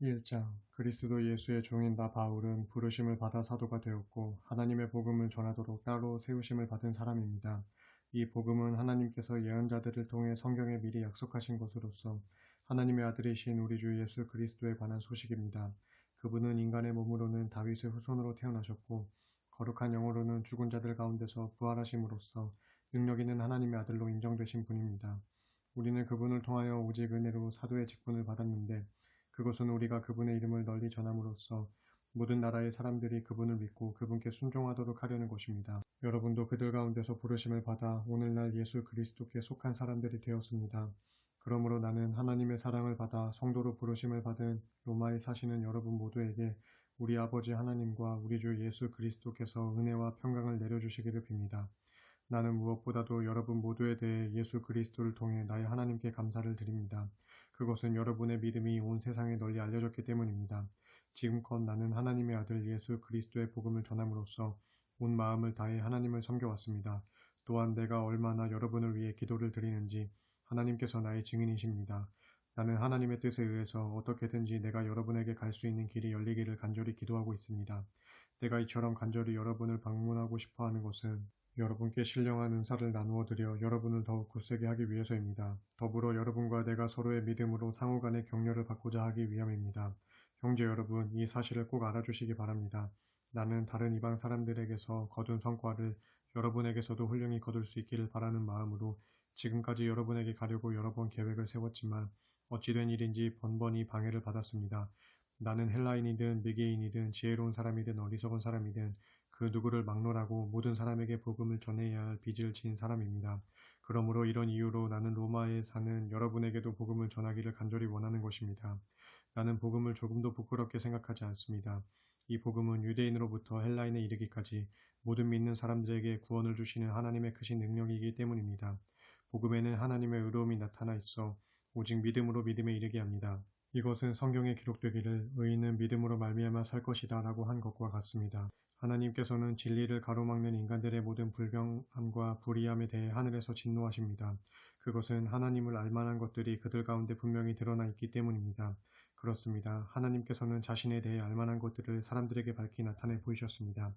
1장 그리스도 예수의 종인 나 바울은 부르심을 받아 사도가 되었고 하나님의 복음을 전하도록 따로 세우심을 받은 사람입니다. 이 복음은 하나님께서 예언자들을 통해 성경에 미리 약속하신 것으로서 하나님의 아들이신 우리 주 예수 그리스도에 관한 소식입니다. 그분은 인간의 몸으로는 다윗의 후손으로 태어나셨고 거룩한 영으로는 죽은 자들 가운데서 부활하심으로써 능력 있는 하나님의 아들로 인정되신 분입니다. 우리는 그분을 통하여 오직 은혜로 사도의 직분을 받았는데 그것은 우리가 그분의 이름을 널리 전함으로써 모든 나라의 사람들이 그분을 믿고 그분께 순종하도록 하려는 것입니다. 여러분도 그들 가운데서 부르심을 받아 오늘날 예수 그리스도께 속한 사람들이 되었습니다. 그러므로 나는 하나님의 사랑을 받아 성도로 부르심을 받은 로마에 사시는 여러분 모두에게 우리 아버지 하나님과 우리 주 예수 그리스도께서 은혜와 평강을 내려주시기를 빕니다. 나는 무엇보다도 여러분 모두에 대해 예수 그리스도를 통해 나의 하나님께 감사를 드립니다. 그것은 여러분의 믿음이 온 세상에 널리 알려졌기 때문입니다. 지금껏 나는 하나님의 아들 예수 그리스도의 복음을 전함으로써 온 마음을 다해 하나님을 섬겨왔습니다. 또한 내가 얼마나 여러분을 위해 기도를 드리는지 하나님께서 나의 증인이십니다. 나는 하나님의 뜻에 의해서 어떻게든지 내가 여러분에게 갈 수 있는 길이 열리기를 간절히 기도하고 있습니다. 내가 이처럼 간절히 여러분을 방문하고 싶어하는 것은 여러분께 신령한 은사를 나누어 드려 여러분을 더욱 굳세게 하기 위해서입니다. 더불어 여러분과 내가 서로의 믿음으로 상호간의 격려를 받고자 하기 위함입니다. 형제 여러분, 이 사실을 꼭 알아주시기 바랍니다. 나는 다른 이방 사람들에게서 거둔 성과를 여러분에게서도 훌륭히 거둘 수 있기를 바라는 마음으로 지금까지 여러분에게 가려고 여러 번 계획을 세웠지만 어찌된 일인지 번번이 방해를 받았습니다. 나는 헬라인이든 미개인이든 지혜로운 사람이든 어리석은 사람이든 그 누구를 막론하고 모든 사람에게 복음을 전해야 할 빚을 진 사람입니다. 그러므로 이런 이유로 나는 로마에 사는 여러분에게도 복음을 전하기를 간절히 원하는 것입니다. 나는 복음을 조금도 부끄럽게 생각하지 않습니다. 이 복음은 유대인으로부터 헬라인에 이르기까지 모든 믿는 사람들에게 구원을 주시는 하나님의 크신 능력이기 때문입니다. 복음에는 하나님의 의로움이 나타나 있어 오직 믿음으로 믿음에 이르게 합니다. 이것은 성경에 기록되기를 의인은 믿음으로 말미암아 살 것이다 라고 한 것과 같습니다. 하나님께서는 진리를 가로막는 인간들의 모든 불경함과 불의함에 대해 하늘에서 진노하십니다. 그것은 하나님을 알만한 것들이 그들 가운데 분명히 드러나 있기 때문입니다. 그렇습니다. 하나님께서는 자신에 대해 알만한 것들을 사람들에게 밝히 나타내 보이셨습니다.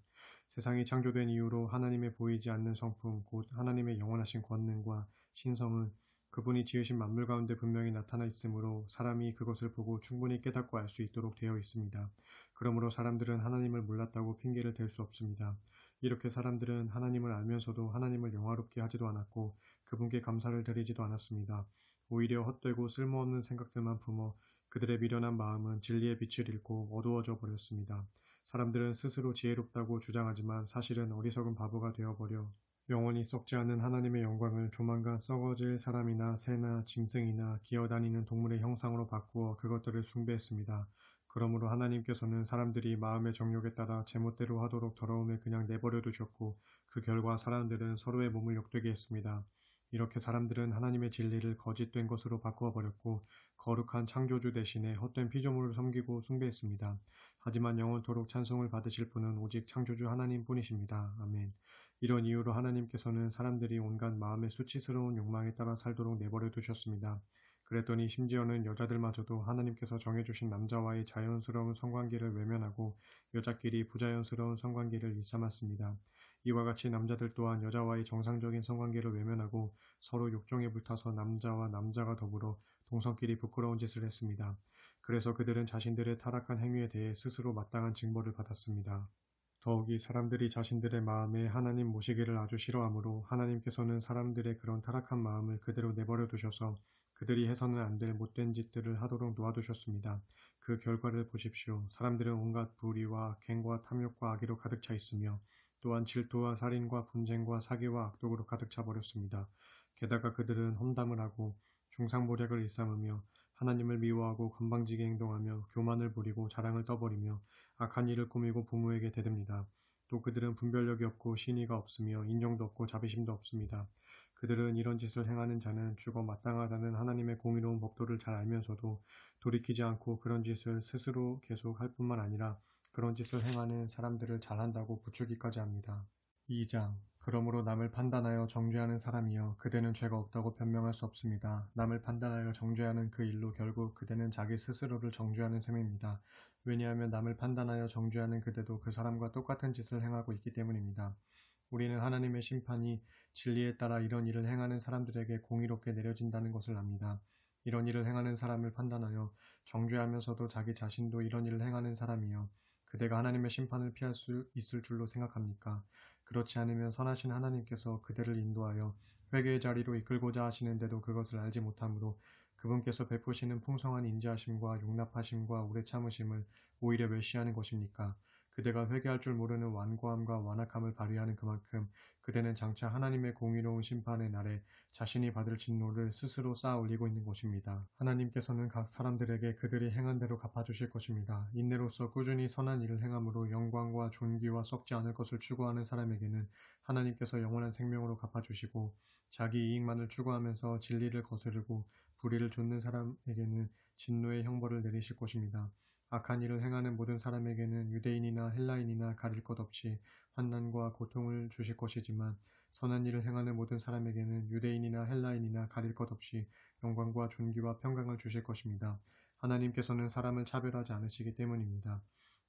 세상이 창조된 이후로 하나님의 보이지 않는 성품, 곧 하나님의 영원하신 권능과 신성은 그분이 지으신 만물 가운데 분명히 나타나 있으므로 사람이 그것을 보고 충분히 깨닫고 알 수 있도록 되어 있습니다. 그러므로 사람들은 하나님을 몰랐다고 핑계를 댈 수 없습니다. 이렇게 사람들은 하나님을 알면서도 하나님을 영화롭게 하지도 않았고 그분께 감사를 드리지도 않았습니다. 오히려 헛되고 쓸모없는 생각들만 품어 그들의 미련한 마음은 진리의 빛을 잃고 어두워져 버렸습니다. 사람들은 스스로 지혜롭다고 주장하지만 사실은 어리석은 바보가 되어버려 영원히 썩지 않는 하나님의 영광을 조만간 썩어질 사람이나 새나 짐승이나 기어다니는 동물의 형상으로 바꾸어 그것들을 숭배했습니다. 그러므로 하나님께서는 사람들이 마음의 정욕에 따라 제멋대로 하도록 더러움을 그냥 내버려 두셨고 그 결과 사람들은 서로의 몸을 욕되게 했습니다. 이렇게 사람들은 하나님의 진리를 거짓된 것으로 바꾸어 버렸고 거룩한 창조주 대신에 헛된 피조물을 섬기고 숭배했습니다. 하지만 영원토록 찬송을 받으실 분은 오직 창조주 하나님뿐이십니다. 아멘. 이런 이유로 하나님께서는 사람들이 온갖 마음의 수치스러운 욕망에 따라 살도록 내버려 두셨습니다. 그랬더니 심지어는 여자들마저도 하나님께서 정해주신 남자와의 자연스러운 성관계를 외면하고 여자끼리 부자연스러운 성관계를 일삼았습니다. 이와 같이 남자들 또한 여자와의 정상적인 성관계를 외면하고 서로 욕정에 불타서 남자와 남자가 더불어 동성끼리 부끄러운 짓을 했습니다. 그래서 그들은 자신들의 타락한 행위에 대해 스스로 마땅한 징벌을 받았습니다. 더욱이 사람들이 자신들의 마음에 하나님 모시기를 아주 싫어하므로 하나님께서는 사람들의 그런 타락한 마음을 그대로 내버려 두셔서 그들이 해서는 안 될 못된 짓들을 하도록 놓아두셨습니다. 그 결과를 보십시오. 사람들은 온갖 불의와 갱과 탐욕과 악의로 가득 차 있으며 또한 질투와 살인과 분쟁과 사기와 악독으로 가득 차 버렸습니다. 게다가 그들은 험담을 하고 중상모략을 일삼으며 하나님을 미워하고 건방지게 행동하며 교만을 부리고 자랑을 떠버리며 악한 일을 꾸미고 부모에게 대듭니다. 또 그들은 분별력이 없고 신의가 없으며 인정도 없고 자비심도 없습니다. 그들은 이런 짓을 행하는 자는 죽어 마땅하다는 하나님의 공의로운 법도를 잘 알면서도 돌이키지 않고 그런 짓을 스스로 계속 할 뿐만 아니라 그런 짓을 행하는 사람들을 잘한다고 부추기까지 합니다. 2장 그러므로 남을 판단하여 정죄하는 사람이여 그대는 죄가 없다고 변명할 수 없습니다. 남을 판단하여 정죄하는 그 일로 결국 그대는 자기 스스로를 정죄하는 셈입니다. 왜냐하면 남을 판단하여 정죄하는 그대도 그 사람과 똑같은 짓을 행하고 있기 때문입니다. 우리는 하나님의 심판이 진리에 따라 이런 일을 행하는 사람들에게 공의롭게 내려진다는 것을 압니다. 이런 일을 행하는 사람을 판단하여 정죄하면서도 자기 자신도 이런 일을 행하는 사람이여 그대가 하나님의 심판을 피할 수 있을 줄로 생각합니까? 그렇지 않으면 선하신 하나님께서 그대를 인도하여 회개의 자리로 이끌고자 하시는데도 그것을 알지 못하므로 그분께서 베푸시는 풍성한 인자하심과 용납하심과 오래 참으심을 오히려 멸시하는 것입니까? 그대가 회개할 줄 모르는 완고함과 완악함을 발휘하는 그만큼 그대는 장차 하나님의 공의로운 심판의 날에 자신이 받을 진노를 스스로 쌓아 올리고 있는 것입니다. 하나님께서는 각 사람들에게 그들이 행한 대로 갚아주실 것입니다. 인내로서 꾸준히 선한 일을 행함으로 영광과 존귀와 썩지 않을 것을 추구하는 사람에게는 하나님께서 영원한 생명으로 갚아주시고 자기 이익만을 추구하면서 진리를 거스르고 불의를 좇는 사람에게는 진노의 형벌을 내리실 것입니다. 악한 일을 행하는 모든 사람에게는 유대인이나 헬라인이나 가릴 것 없이 환난과 고통을 주실 것이지만 선한 일을 행하는 모든 사람에게는 유대인이나 헬라인이나 가릴 것 없이 영광과 존귀와 평강을 주실 것입니다. 하나님께서는 사람을 차별하지 않으시기 때문입니다.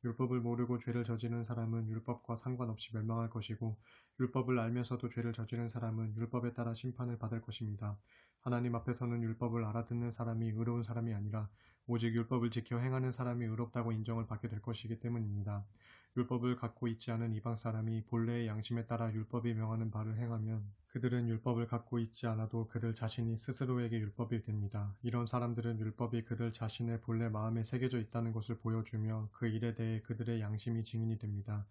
율법을 모르고 죄를 저지르는 사람은 율법과 상관없이 멸망할 것이고 율법을 알면서도 죄를 저지르는 사람은 율법에 따라 심판을 받을 것입니다. 하나님 앞에서는 율법을 알아듣는 사람이 의로운 사람이 아니라 오직 율법을 지켜 행하는 사람이 의롭다고 인정을 받게 될 것이기 때문입니다. 율법을 갖고 있지 않은 이방 사람이 본래의 양심에 따라 율법이 명하는 바를 행하면 그들은 율법을 갖고 있지 않아도 그들 자신이 스스로에게 율법이 됩니다. 이런 사람들은 율법이 그들 자신의 본래 마음에 새겨져 있다는 것을 보여주며 그 일에 대해 그들의 양심이 증인이 됩니다.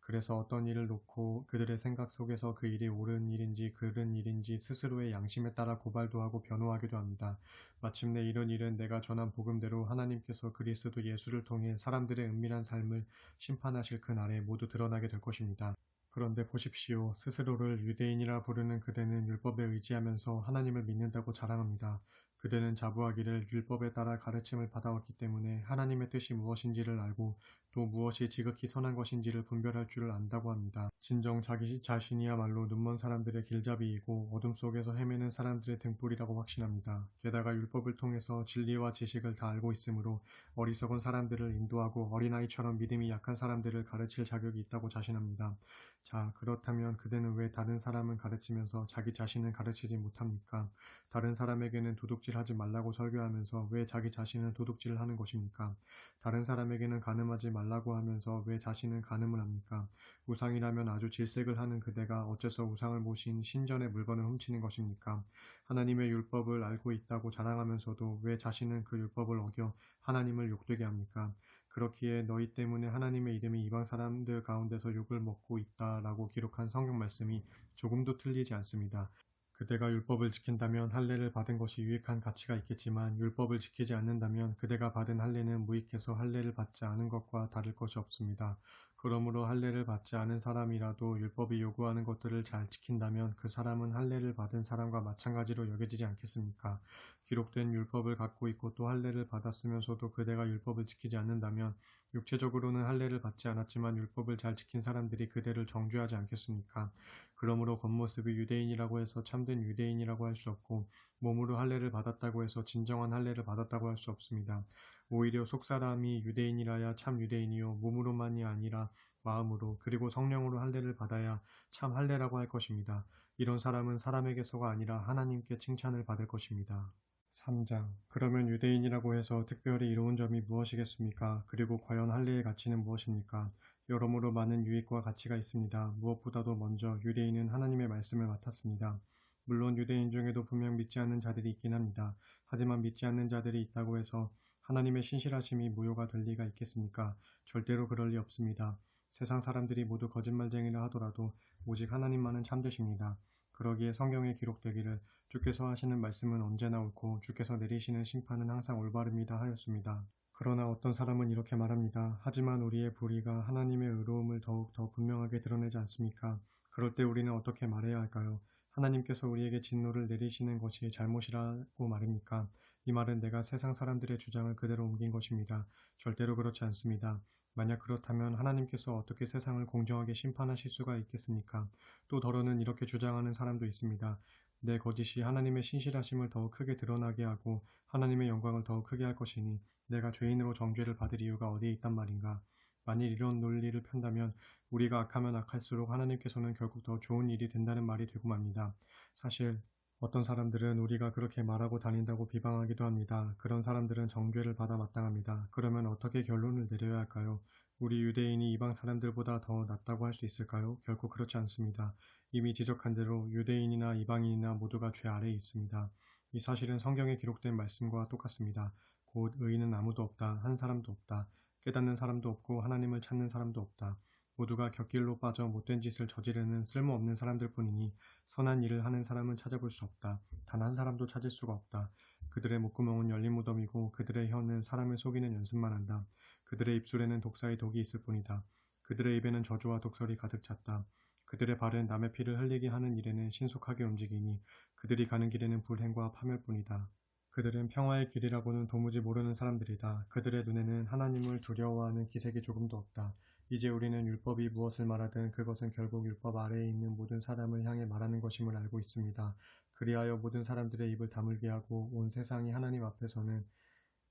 그래서 어떤 일을 놓고 그들의 생각 속에서 그 일이 옳은 일인지 그른 일인지 스스로의 양심에 따라 고발도 하고 변호하기도 합니다. 마침내 이런 일은 내가 전한 복음대로 하나님께서 그리스도 예수를 통해 사람들의 은밀한 삶을 심판하실 그날에 모두 드러나게 될 것입니다. 그런데 보십시오. 스스로를 유대인이라 부르는 그대는 율법에 의지하면서 하나님을 믿는다고 자랑합니다. 그대는 자부하기를 율법에 따라 가르침을 받아왔기 때문에 하나님의 뜻이 무엇인지를 알고 또 무엇이 지극히 선한 것인지를 분별할 줄을 안다고 합니다. 진정 자기 자신이야말로 눈먼 사람들의 길잡이이고 어둠 속에서 헤매는 사람들의 등불이라고 확신합니다. 게다가 율법을 통해서 진리와 지식을 다 알고 있으므로 어리석은 사람들을 인도하고 어린아이처럼 믿음이 약한 사람들을 가르칠 자격이 있다고 자신합니다. 자, 그렇다면 그대는 왜 다른 사람은 가르치면서 자기 자신은 가르치지 못합니까? 다른 사람에게는 도둑질하지 말라고 설교하면서 왜 자기 자신은 도둑질을 하는 것입니까? 다른 사람에게는 간음하지 말라고 하면서 왜 자신은 간음을 합니까? 우상이라면 아주 질색을 하는 그대가 어째서 우상을 모신 신전의 물건을 훔치는 것입니까? 하나님의 율법을 알고 있다고 자랑하면서도 왜 자신은 그 율법을 어겨 하나님을 욕되게 합니까? 그렇기에 너희 때문에 하나님의 이름이 이방 사람들 가운데서 욕을 먹고 있다라고 기록한 성경 말씀이 조금도 틀리지 않습니다. 그대가 율법을 지킨다면 할례를 받은 것이 유익한 가치가 있겠지만 율법을 지키지 않는다면 그대가 받은 할례는 무익해서 할례를 받지 않은 것과 다를 것이 없습니다. 그러므로 할례를 받지 않은 사람이라도 율법이 요구하는 것들을 잘 지킨다면 그 사람은 할례를 받은 사람과 마찬가지로 여겨지지 않겠습니까? 기록된 율법을 갖고 있고 또 할례를 받았으면서도 그대가 율법을 지키지 않는다면 육체적으로는 할례를 받지 않았지만 율법을 잘 지킨 사람들이 그대를 정죄하지 않겠습니까? 그러므로 겉모습이 유대인이라고 해서 참된 유대인이라고 할 수 없고 몸으로 할례를 받았다고 해서 진정한 할례를 받았다고 할 수 없습니다. 오히려 속사람이 유대인이라야 참 유대인이요 몸으로만이 아니라 마음으로 그리고 성령으로 할례를 받아야 참 할례라고 할 것입니다. 이런 사람은 사람에게서가 아니라 하나님께 칭찬을 받을 것입니다. 3장. 그러면 유대인이라고 해서 특별히 이로운 점이 무엇이겠습니까? 그리고 과연 할례의 가치는 무엇입니까? 여러모로 많은 유익과 가치가 있습니다. 무엇보다도 먼저 유대인은 하나님의 말씀을 맡았습니다. 물론 유대인 중에도 분명 믿지 않는 자들이 있긴 합니다. 하지만 믿지 않는 자들이 있다고 해서 하나님의 신실하심이 무효가 될 리가 있겠습니까? 절대로 그럴 리 없습니다. 세상 사람들이 모두 거짓말쟁이라 하더라도 오직 하나님만은 참되십니다. 그러기에 성경에 기록되기를 주께서 하시는 말씀은 언제나 옳고 주께서 내리시는 심판은 항상 올바릅니다 하였습니다. 그러나 어떤 사람은 이렇게 말합니다. 하지만 우리의 불의가 하나님의 의로움을 더욱 더 분명하게 드러내지 않습니까? 그럴 때 우리는 어떻게 말해야 할까요? 하나님께서 우리에게 진노를 내리시는 것이 잘못이라고 말입니까? 이 말은 내가 세상 사람들의 주장을 그대로 옮긴 것입니다. 절대로 그렇지 않습니다. 만약 그렇다면 하나님께서 어떻게 세상을 공정하게 심판하실 수가 있겠습니까? 또 더러는 이렇게 주장하는 사람도 있습니다. 내 거짓이 하나님의 신실하심을 더욱 크게 드러나게 하고 하나님의 영광을 더욱 크게 할 것이니 내가 죄인으로 정죄를 받을 이유가 어디에 있단 말인가? 만일 이런 논리를 편다면 우리가 악하면 악할수록 하나님께서는 결국 더 좋은 일이 된다는 말이 되고 맙니다. 사실 어떤 사람들은 우리가 그렇게 말하고 다닌다고 비방하기도 합니다. 그런 사람들은 정죄를 받아 마땅합니다. 그러면 어떻게 결론을 내려야 할까요? 우리 유대인이 이방 사람들보다 더 낫다고 할 수 있을까요? 결코 그렇지 않습니다. 이미 지적한 대로 유대인이나 이방인이나 모두가 죄 아래에 있습니다. 이 사실은 성경에 기록된 말씀과 똑같습니다. 곧 의인은 아무도 없다. 한 사람도 없다. 깨닫는 사람도 없고 하나님을 찾는 사람도 없다. 모두가 곁길로 빠져 못된 짓을 저지르는 쓸모없는 사람들 뿐이니 선한 일을 하는 사람은 찾아볼 수 없다. 단 한 사람도 찾을 수가 없다. 그들의 목구멍은 열린 무덤이고 그들의 혀는 사람을 속이는 연습만 한다. 그들의 입술에는 독사의 독이 있을 뿐이다. 그들의 입에는 저주와 독설이 가득 찼다. 그들의 발은 남의 피를 흘리게 하는 일에는 신속하게 움직이니 그들이 가는 길에는 불행과 파멸뿐이다. 그들은 평화의 길이라고는 도무지 모르는 사람들이다. 그들의 눈에는 하나님을 두려워하는 기색이 조금도 없다. 이제 우리는 율법이 무엇을 말하든 그것은 결국 율법 아래에 있는 모든 사람을 향해 말하는 것임을 알고 있습니다. 그리하여 모든 사람들의 입을 다물게 하고 온 세상이 하나님 앞에서는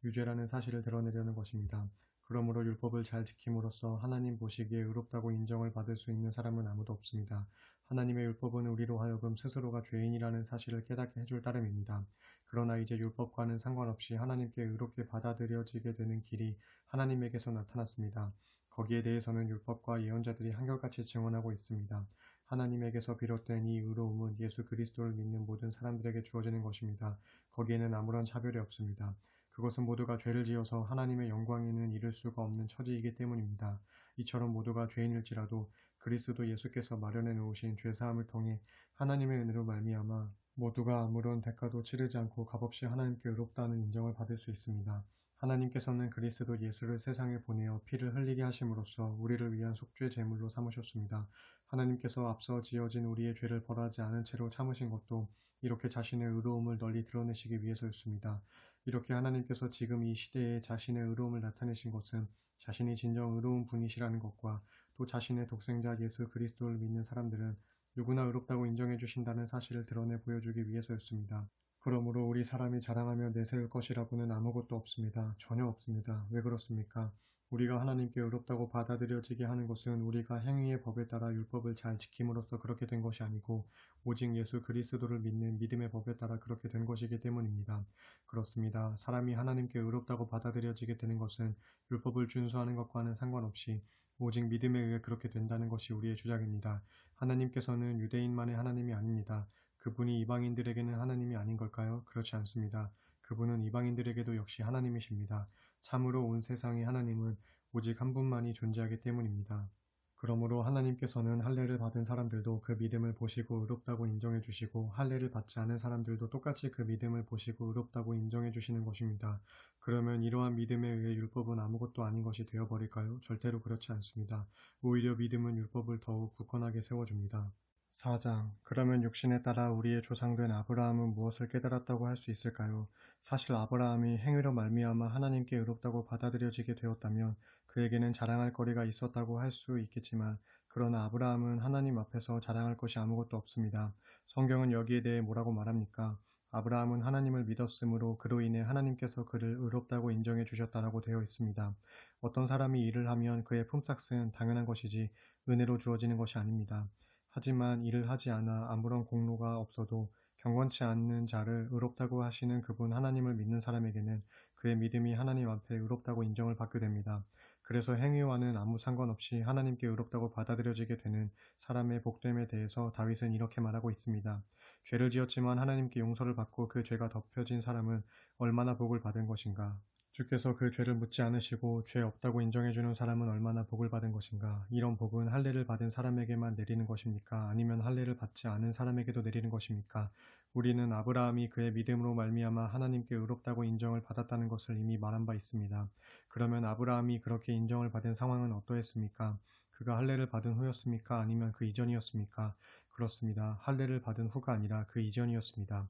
유죄라는 사실을 드러내려는 것입니다. 그러므로 율법을 잘 지킴으로써 하나님 보시기에 의롭다고 인정을 받을 수 있는 사람은 아무도 없습니다. 하나님의 율법은 우리로 하여금 스스로가 죄인이라는 사실을 깨닫게 해줄 따름입니다. 그러나 이제 율법과는 상관없이 하나님께 의롭게 받아들여지게 되는 길이 하나님에게서 나타났습니다. 거기에 대해서는 율법과 예언자들이 한결같이 증언하고 있습니다. 하나님에게서 비롯된 이 의로움은 예수 그리스도를 믿는 모든 사람들에게 주어지는 것입니다. 거기에는 아무런 차별이 없습니다. 그것은 모두가 죄를 지어서 하나님의 영광에는 이를 수가 없는 처지이기 때문입니다. 이처럼 모두가 죄인일지라도 그리스도 예수께서 마련해 놓으신 죄사함을 통해 하나님의 은혜로 말미암아 모두가 아무런 대가도 치르지 않고 값없이 하나님께 의롭다는 인정을 받을 수 있습니다. 하나님께서는 그리스도 예수를 세상에 보내어 피를 흘리게 하심으로써 우리를 위한 속죄 제물로 삼으셨습니다. 하나님께서 앞서 지어진 우리의 죄를 벌하지 않은 채로 참으신 것도 이렇게 자신의 의로움을 널리 드러내시기 위해서였습니다. 이렇게 하나님께서 지금 이 시대에 자신의 의로움을 나타내신 것은 자신이 진정 의로운 분이시라는 것과 또 자신의 독생자 예수 그리스도를 믿는 사람들은 누구나 의롭다고 인정해 주신다는 사실을 드러내 보여주기 위해서였습니다. 그러므로 우리 사람이 자랑하며 내세울 것이라고는 아무것도 없습니다. 전혀 없습니다. 왜 그렇습니까? 우리가 하나님께 의롭다고 받아들여지게 하는 것은 우리가 행위의 법에 따라 율법을 잘 지킴으로써 그렇게 된 것이 아니고 오직 예수 그리스도를 믿는 믿음의 법에 따라 그렇게 된 것이기 때문입니다. 그렇습니다. 사람이 하나님께 의롭다고 받아들여지게 되는 것은 율법을 준수하는 것과는 상관없이 오직 믿음에 의해 그렇게 된다는 것이 우리의 주장입니다. 하나님께서는 유대인만의 하나님이 아닙니다. 그분이 이방인들에게는 하나님이 아닌 걸까요? 그렇지 않습니다. 그분은 이방인들에게도 역시 하나님이십니다. 참으로 온 세상의 하나님은 오직 한 분만이 존재하기 때문입니다. 그러므로 하나님께서는 할례를 받은 사람들도 그 믿음을 보시고 의롭다고 인정해 주시고 할례를 받지 않은 사람들도 똑같이 그 믿음을 보시고 의롭다고 인정해 주시는 것입니다. 그러면 이러한 믿음에 의해 율법은 아무것도 아닌 것이 되어버릴까요? 절대로 그렇지 않습니다. 오히려 믿음은 율법을 더욱 굳건하게 세워줍니다. 4장. 그러면 육신에 따라 우리의 조상된 아브라함은 무엇을 깨달았다고 할 수 있을까요? 사실 아브라함이 행위로 말미암아 하나님께 의롭다고 받아들여지게 되었다면 그에게는 자랑할 거리가 있었다고 할 수 있겠지만 그러나 아브라함은 하나님 앞에서 자랑할 것이 아무것도 없습니다. 성경은 여기에 대해 뭐라고 말합니까? 아브라함은 하나님을 믿었으므로 그로 인해 하나님께서 그를 의롭다고 인정해 주셨다라고 되어 있습니다. 어떤 사람이 일을 하면 그의 품삯은 당연한 것이지 은혜로 주어지는 것이 아닙니다. 하지만 일을 하지 않아 아무런 공로가 없어도 경건치 않는 자를 의롭다고 하시는 그분 하나님을 믿는 사람에게는 그의 믿음이 하나님 앞에 의롭다고 인정을 받게 됩니다. 그래서 행위와는 아무 상관없이 하나님께 의롭다고 받아들여지게 되는 사람의 복됨에 대해서 다윗은 이렇게 말하고 있습니다. 죄를 지었지만 하나님께 용서를 받고 그 죄가 덮여진 사람은 얼마나 복을 받은 것인가. 주께서 그 죄를 묻지 않으시고 죄 없다고 인정해주는 사람은 얼마나 복을 받은 것인가. 이런 복은 할례를 받은 사람에게만 내리는 것입니까? 아니면 할례를 받지 않은 사람에게도 내리는 것입니까? 우리는 아브라함이 그의 믿음으로 말미암아 하나님께 의롭다고 인정을 받았다는 것을 이미 말한 바 있습니다. 그러면 아브라함이 그렇게 인정을 받은 상황은 어떠했습니까? 그가 할례를 받은 후였습니까? 아니면 그 이전이었습니까? 그렇습니다. 할례를 받은 후가 아니라 그 이전이었습니다.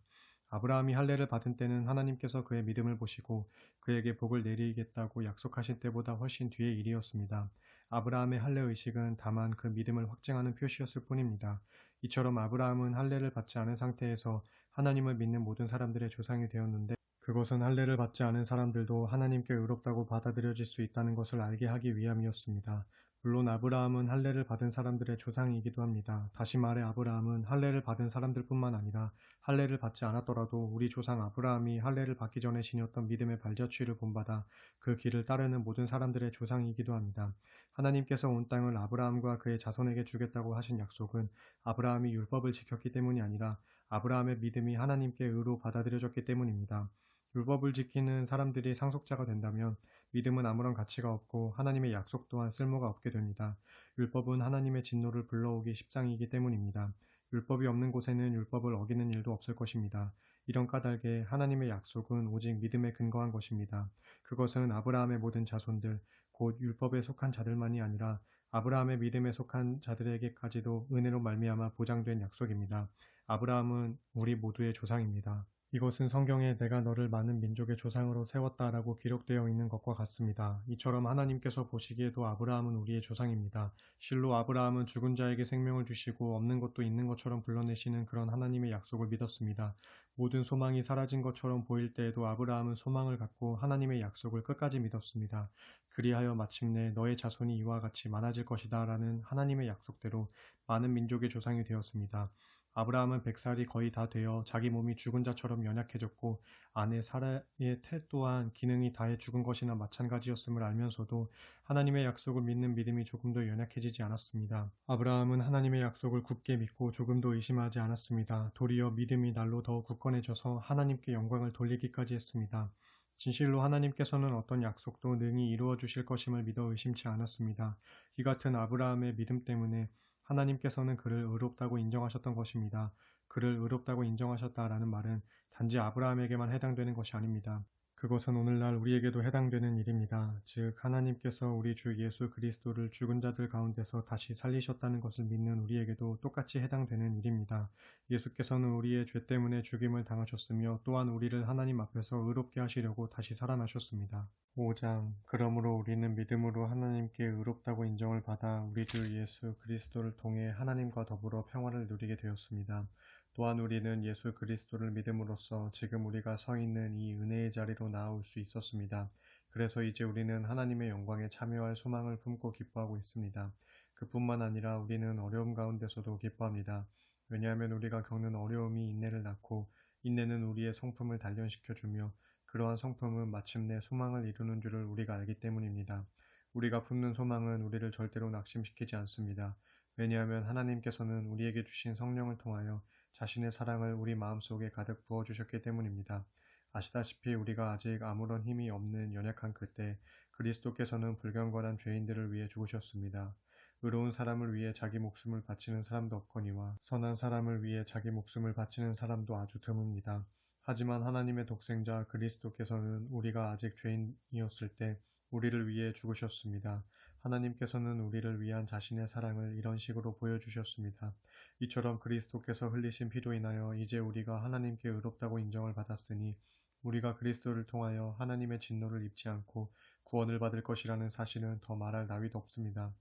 아브라함이 할례를 받은 때는 하나님께서 그의 믿음을 보시고 그에게 복을 내리겠다고 약속하신 때보다 훨씬 뒤의 일이었습니다. 아브라함의 할례 의식은 다만 그 믿음을 확증하는 표시였을 뿐입니다. 이처럼 아브라함은 할례를 받지 않은 상태에서 하나님을 믿는 모든 사람들의 조상이 되었는데, 그것은 할례를 받지 않은 사람들도 하나님께 의롭다고 받아들여질 수 있다는 것을 알게 하기 위함이었습니다. 물론 아브라함은 할례를 받은 사람들의 조상이기도 합니다. 다시 말해 아브라함은 할례를 받은 사람들뿐만 아니라 할례를 받지 않았더라도 우리 조상 아브라함이 할례를 받기 전에 지녔던 믿음의 발자취를 본받아 그 길을 따르는 모든 사람들의 조상이기도 합니다. 하나님께서 온 땅을 아브라함과 그의 자손에게 주겠다고 하신 약속은 아브라함이 율법을 지켰기 때문이 아니라 아브라함의 믿음이 하나님께 의로 받아들여졌기 때문입니다. 율법을 지키는 사람들이 상속자가 된다면 믿음은 아무런 가치가 없고 하나님의 약속 또한 쓸모가 없게 됩니다. 율법은 하나님의 진노를 불러오기 십상이기 때문입니다. 율법이 없는 곳에는 율법을 어기는 일도 없을 것입니다. 이런 까닭에 하나님의 약속은 오직 믿음에 근거한 것입니다. 그것은 아브라함의 모든 자손들, 곧 율법에 속한 자들만이 아니라 아브라함의 믿음에 속한 자들에게까지도 은혜로 말미암아 보장된 약속입니다. 아브라함은 우리 모두의 조상입니다. 이것은 성경에 내가 너를 많은 민족의 조상으로 세웠다라고 기록되어 있는 것과 같습니다. 이처럼 하나님께서 보시기에도 아브라함은 우리의 조상입니다. 실로 아브라함은 죽은 자에게 생명을 주시고 없는 것도 있는 것처럼 불러내시는 그런 하나님의 약속을 믿었습니다. 모든 소망이 사라진 것처럼 보일 때에도 아브라함은 소망을 갖고 하나님의 약속을 끝까지 믿었습니다. 그리하여 마침내 너의 자손이 이와 같이 많아질 것이다 라는 하나님의 약속대로 많은 민족의 조상이 되었습니다. 아브라함은 100살이 거의 다 되어 자기 몸이 죽은 자처럼 연약해졌고 아내 사라의 태 또한 기능이 다해 죽은 것이나 마찬가지였음을 알면서도 하나님의 약속을 믿는 믿음이 조금도 연약해지지 않았습니다. 아브라함은 하나님의 약속을 굳게 믿고 조금도 의심하지 않았습니다. 도리어 믿음이 날로 더욱 굳건해져서 하나님께 영광을 돌리기까지 했습니다. 진실로 하나님께서는 어떤 약속도 능히 이루어 주실 것임을 믿어 의심치 않았습니다. 이 같은 아브라함의 믿음 때문에 하나님께서는 그를 의롭다고 인정하셨던 것입니다. 그를 의롭다고 인정하셨다라는 말은 단지 아브라함에게만 해당되는 것이 아닙니다. 그것은 오늘날 우리에게도 해당되는 일입니다. 즉 하나님께서 우리 주 예수 그리스도를 죽은 자들 가운데서 다시 살리셨다는 것을 믿는 우리에게도 똑같이 해당되는 일입니다. 예수께서는 우리의 죄 때문에 죽임을 당하셨으며 또한 우리를 하나님 앞에서 의롭게 하시려고 다시 살아나셨습니다. 5장. 그러므로 우리는 믿음으로 하나님께 의롭다고 인정을 받아 우리 주 예수 그리스도를 통해 하나님과 더불어 평화를 누리게 되었습니다. 또한 우리는 예수 그리스도를 믿음으로써 지금 우리가 서 있는 이 은혜의 자리로 나아올 수 있었습니다. 그래서 이제 우리는 하나님의 영광에 참여할 소망을 품고 기뻐하고 있습니다. 그뿐만 아니라 우리는 어려움 가운데서도 기뻐합니다. 왜냐하면 우리가 겪는 어려움이 인내를 낳고 인내는 우리의 성품을 단련시켜 주며 그러한 성품은 마침내 소망을 이루는 줄을 우리가 알기 때문입니다. 우리가 품는 소망은 우리를 절대로 낙심시키지 않습니다. 왜냐하면 하나님께서는 우리에게 주신 성령을 통하여 자신의 사랑을 우리 마음속에 가득 부어주셨기 때문입니다. 아시다시피 우리가 아직 아무런 힘이 없는 연약한 그때 그리스도께서는 불경건한 죄인들을 위해 죽으셨습니다. 의로운 사람을 위해 자기 목숨을 바치는 사람도 없거니와 선한 사람을 위해 자기 목숨을 바치는 사람도 아주 드뭅니다. 하지만 하나님의 독생자 그리스도께서는 우리가 아직 죄인이었을 때 우리를 위해 죽으셨습니다. 하나님께서는 우리를 위한 자신의 사랑을 이런 식으로 보여주셨습니다. 이처럼 그리스도께서 흘리신 피로 인하여 이제 우리가 하나님께 의롭다고 인정을 받았으니 우리가 그리스도를 통하여 하나님의 진노를 입지 않고 구원을 받을 것이라는 사실은 더 말할 나위도 없습니다.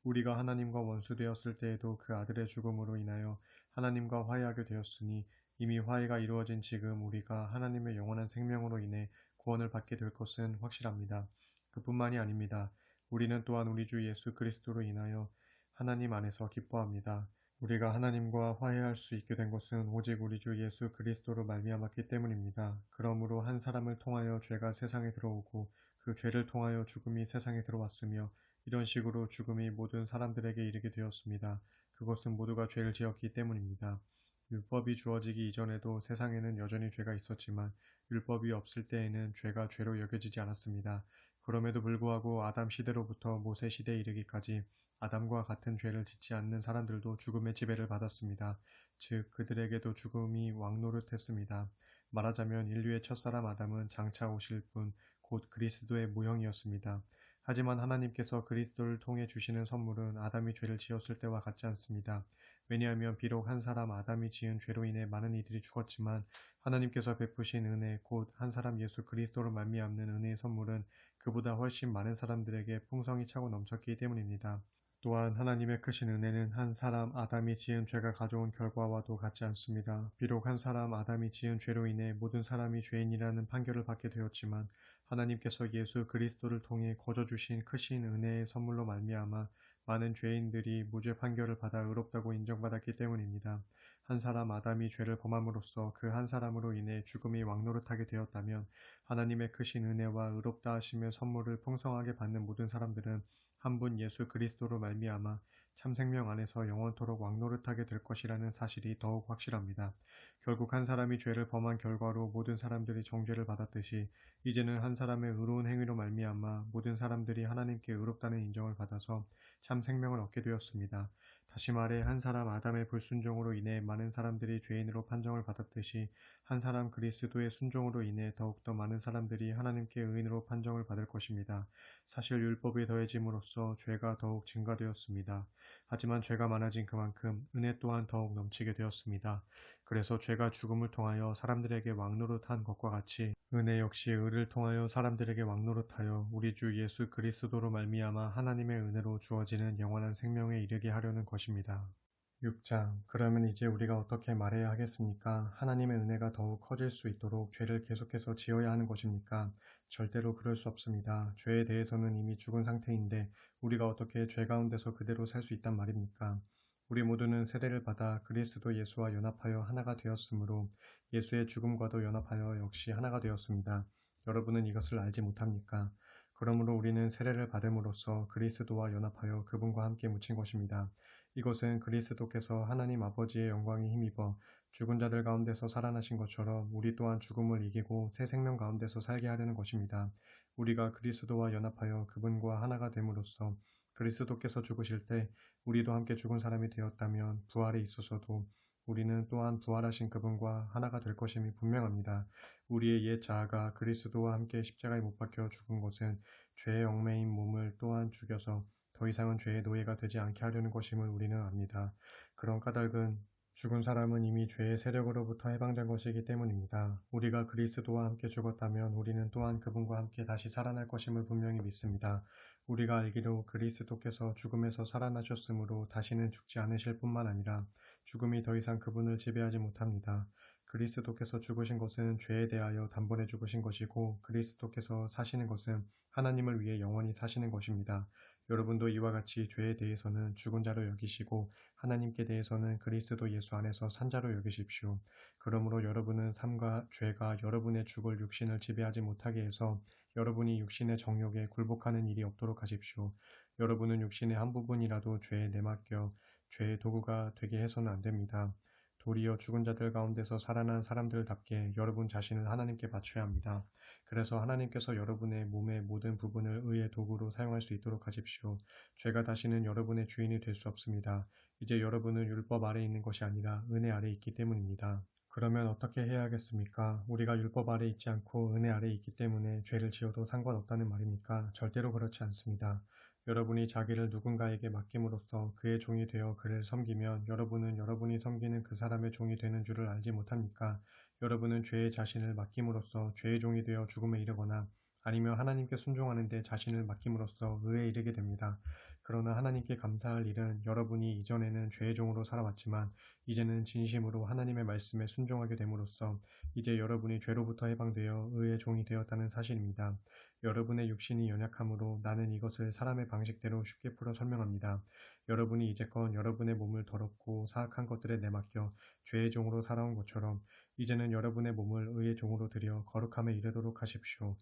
우리가 하나님과 원수되었을 때에도 그 아들의 죽음으로 인하여 하나님과 화해하게 되었으니 이미 화해가 이루어진 지금 우리가 하나님의 영원한 생명으로 인해 구원을 받게 될 것은 확실합니다. 그뿐만이 아닙니다. 우리는 또한 우리 주 예수 그리스도로 인하여 하나님 안에서 기뻐합니다. 우리가 하나님과 화해할 수 있게 된 것은 오직 우리 주 예수 그리스도로 말미암았기 때문입니다. 그러므로 한 사람을 통하여 죄가 세상에 들어오고 그 죄를 통하여 죽음이 세상에 들어왔으며 이런 식으로 죽음이 모든 사람들에게 이르게 되었습니다. 그것은 모두가 죄를 지었기 때문입니다. 율법이 주어지기 이전에도 세상에는 여전히 죄가 있었지만 율법이 없을 때에는 죄가 죄로 여겨지지 않았습니다. 그럼에도 불구하고 아담 시대로부터 모세 시대에 이르기까지 아담과 같은 죄를 짓지 않는 사람들도 죽음의 지배를 받았습니다. 즉 그들에게도 죽음이 왕노릇했습니다. 말하자면 인류의 첫사람 아담은 장차 오실 분 곧 그리스도의 모형이었습니다. 하지만 하나님께서 그리스도를 통해 주시는 선물은 아담이 죄를 지었을 때와 같지 않습니다. 왜냐하면 비록 한 사람 아담이 지은 죄로 인해 많은 이들이 죽었지만 하나님께서 베푸신 은혜 곧 한 사람 예수 그리스도로 말미암는 은혜의 선물은 그보다 훨씬 많은 사람들에게 풍성히 차고 넘쳤기 때문입니다. 또한 하나님의 크신 은혜는 한 사람 아담이 지은 죄가 가져온 결과와도 같지 않습니다. 비록 한 사람 아담이 지은 죄로 인해 모든 사람이 죄인이라는 판결을 받게 되었지만 하나님께서 예수 그리스도를 통해 거저 주신 크신 은혜의 선물로 말미암아 많은 죄인들이 무죄 판결을 받아 의롭다고 인정받았기 때문입니다. 한 사람 아담이 죄를 범함으로써 그 한 사람으로 인해 죽음이 왕노릇하게 되었다면 하나님의 크신 은혜와 의롭다 하심의 선물을 풍성하게 받는 모든 사람들은 한 분 예수 그리스도로 말미암아 참 생명 안에서 영원토록 왕노릇하게 될 것이라는 사실이 더욱 확실합니다. 결국 한 사람이 죄를 범한 결과로 모든 사람들이 정죄를 받았듯이 이제는 한 사람의 의로운 행위로 말미암아 모든 사람들이 하나님께 의롭다는 인정을 받아서 참 생명을 얻게 되었습니다. 다시 말해 한 사람 아담의 불순종으로 인해 많은 사람들이 죄인으로 판정을 받았듯이 한 사람 그리스도의 순종으로 인해 더욱더 많은 사람들이 하나님께 의인으로 판정을 받을 것입니다. 사실 율법이 더해짐으로써 죄가 더욱 증가되었습니다. 하지만 죄가 많아진 그만큼 은혜 또한 더욱 넘치게 되었습니다. 그래서 죄가 죽음을 통하여 사람들에게 왕노릇한 것과 같이 은혜 역시 의를 통하여 사람들에게 왕노릇하여 우리 주 예수 그리스도로 말미암아 하나님의 은혜로 주어지는 영원한 생명에 이르게 하려는 것입니다. 6장. 그러면 이제 우리가 어떻게 말해야 하겠습니까? 하나님의 은혜가 더욱 커질 수 있도록 죄를 계속해서 지어야 하는 것입니까? 절대로 그럴 수 없습니다. 죄에 대해서는 이미 죽은 상태인데 우리가 어떻게 죄 가운데서 그대로 살 수 있단 말입니까? 우리 모두는 세례를 받아 그리스도 예수와 연합하여 하나가 되었으므로 예수의 죽음과도 연합하여 역시 하나가 되었습니다. 여러분은 이것을 알지 못합니까? 그러므로 우리는 세례를 받음으로써 그리스도와 연합하여 그분과 함께 묻힌 것입니다. 이것은 그리스도께서 하나님 아버지의 영광에 힘입어 죽은 자들 가운데서 살아나신 것처럼 우리 또한 죽음을 이기고 새 생명 가운데서 살게 하려는 것입니다. 우리가 그리스도와 연합하여 그분과 하나가 됨으로써 그리스도께서 죽으실 때 우리도 함께 죽은 사람이 되었다면 부활에 있어서도 우리는 또한 부활하신 그분과 하나가 될 것임이 분명합니다. 우리의 옛 자아가 그리스도와 함께 십자가에 못 박혀 죽은 것은 죄의 얽매인 몸을 또한 죽여서 더 이상은 죄의 노예가 되지 않게 하려는 것임을 우리는 압니다. 그런 까닭은 죽은 사람은 이미 죄의 세력으로부터 해방된 것이기 때문입니다. 우리가 그리스도와 함께 죽었다면 우리는 또한 그분과 함께 다시 살아날 것임을 분명히 믿습니다. 우리가 알기로 그리스도께서 죽음에서 살아나셨으므로 다시는 죽지 않으실 뿐만 아니라 죽음이 더 이상 그분을 지배하지 못합니다. 그리스도께서 죽으신 것은 죄에 대하여 단번에 죽으신 것이고 그리스도께서 사시는 것은 하나님을 위해 영원히 사시는 것입니다. 여러분도 이와 같이 죄에 대해서는 죽은 자로 여기시고 하나님께 대해서는 그리스도 예수 안에서 산 자로 여기십시오. 그러므로 여러분은 삶과 죄가 여러분의 죽을 육신을 지배하지 못하게 해서 여러분이 육신의 정욕에 굴복하는 일이 없도록 하십시오. 여러분은 육신의 한 부분이라도 죄에 내맡겨 죄의 도구가 되게 해서는 안 됩니다. 도리어 죽은 자들 가운데서 살아난 사람들답게 여러분 자신을 하나님께 바쳐야 합니다. 그래서 하나님께서 여러분의 몸의 모든 부분을 의의 도구로 사용할 수 있도록 하십시오. 죄가 다시는 여러분의 주인이 될 수 없습니다. 이제 여러분은 율법 아래 있는 것이 아니라 은혜 아래 있기 때문입니다. 그러면 어떻게 해야 하겠습니까? 우리가 율법 아래 있지 않고 은혜 아래 있기 때문에 죄를 지어도 상관없다는 말입니까? 절대로 그렇지 않습니다. 여러분이 자기를 누군가에게 맡김으로써 그의 종이 되어 그를 섬기면 여러분은 여러분이 섬기는 그 사람의 종이 되는 줄을 알지 못합니까? 여러분은 죄의 자신을 맡김으로써 죄의 종이 되어 죽음에 이르거나 아니면 하나님께 순종하는 데 자신을 맡김으로써 의에 이르게 됩니다. 그러나 하나님께 감사할 일은 여러분이 이전에는 죄의 종으로 살아왔지만 이제는 진심으로 하나님의 말씀에 순종하게 됨으로써 이제 여러분이 죄로부터 해방되어 의의 종이 되었다는 사실입니다. 여러분의 육신이 연약함으로 나는 이것을 사람의 방식대로 쉽게 풀어 설명합니다. 여러분이 이제껏 여러분의 몸을 더럽고 사악한 것들에 내맡겨 죄의 종으로 살아온 것처럼 이제는 여러분의 몸을 의의 종으로 들여 거룩함에 이르도록 하십시오.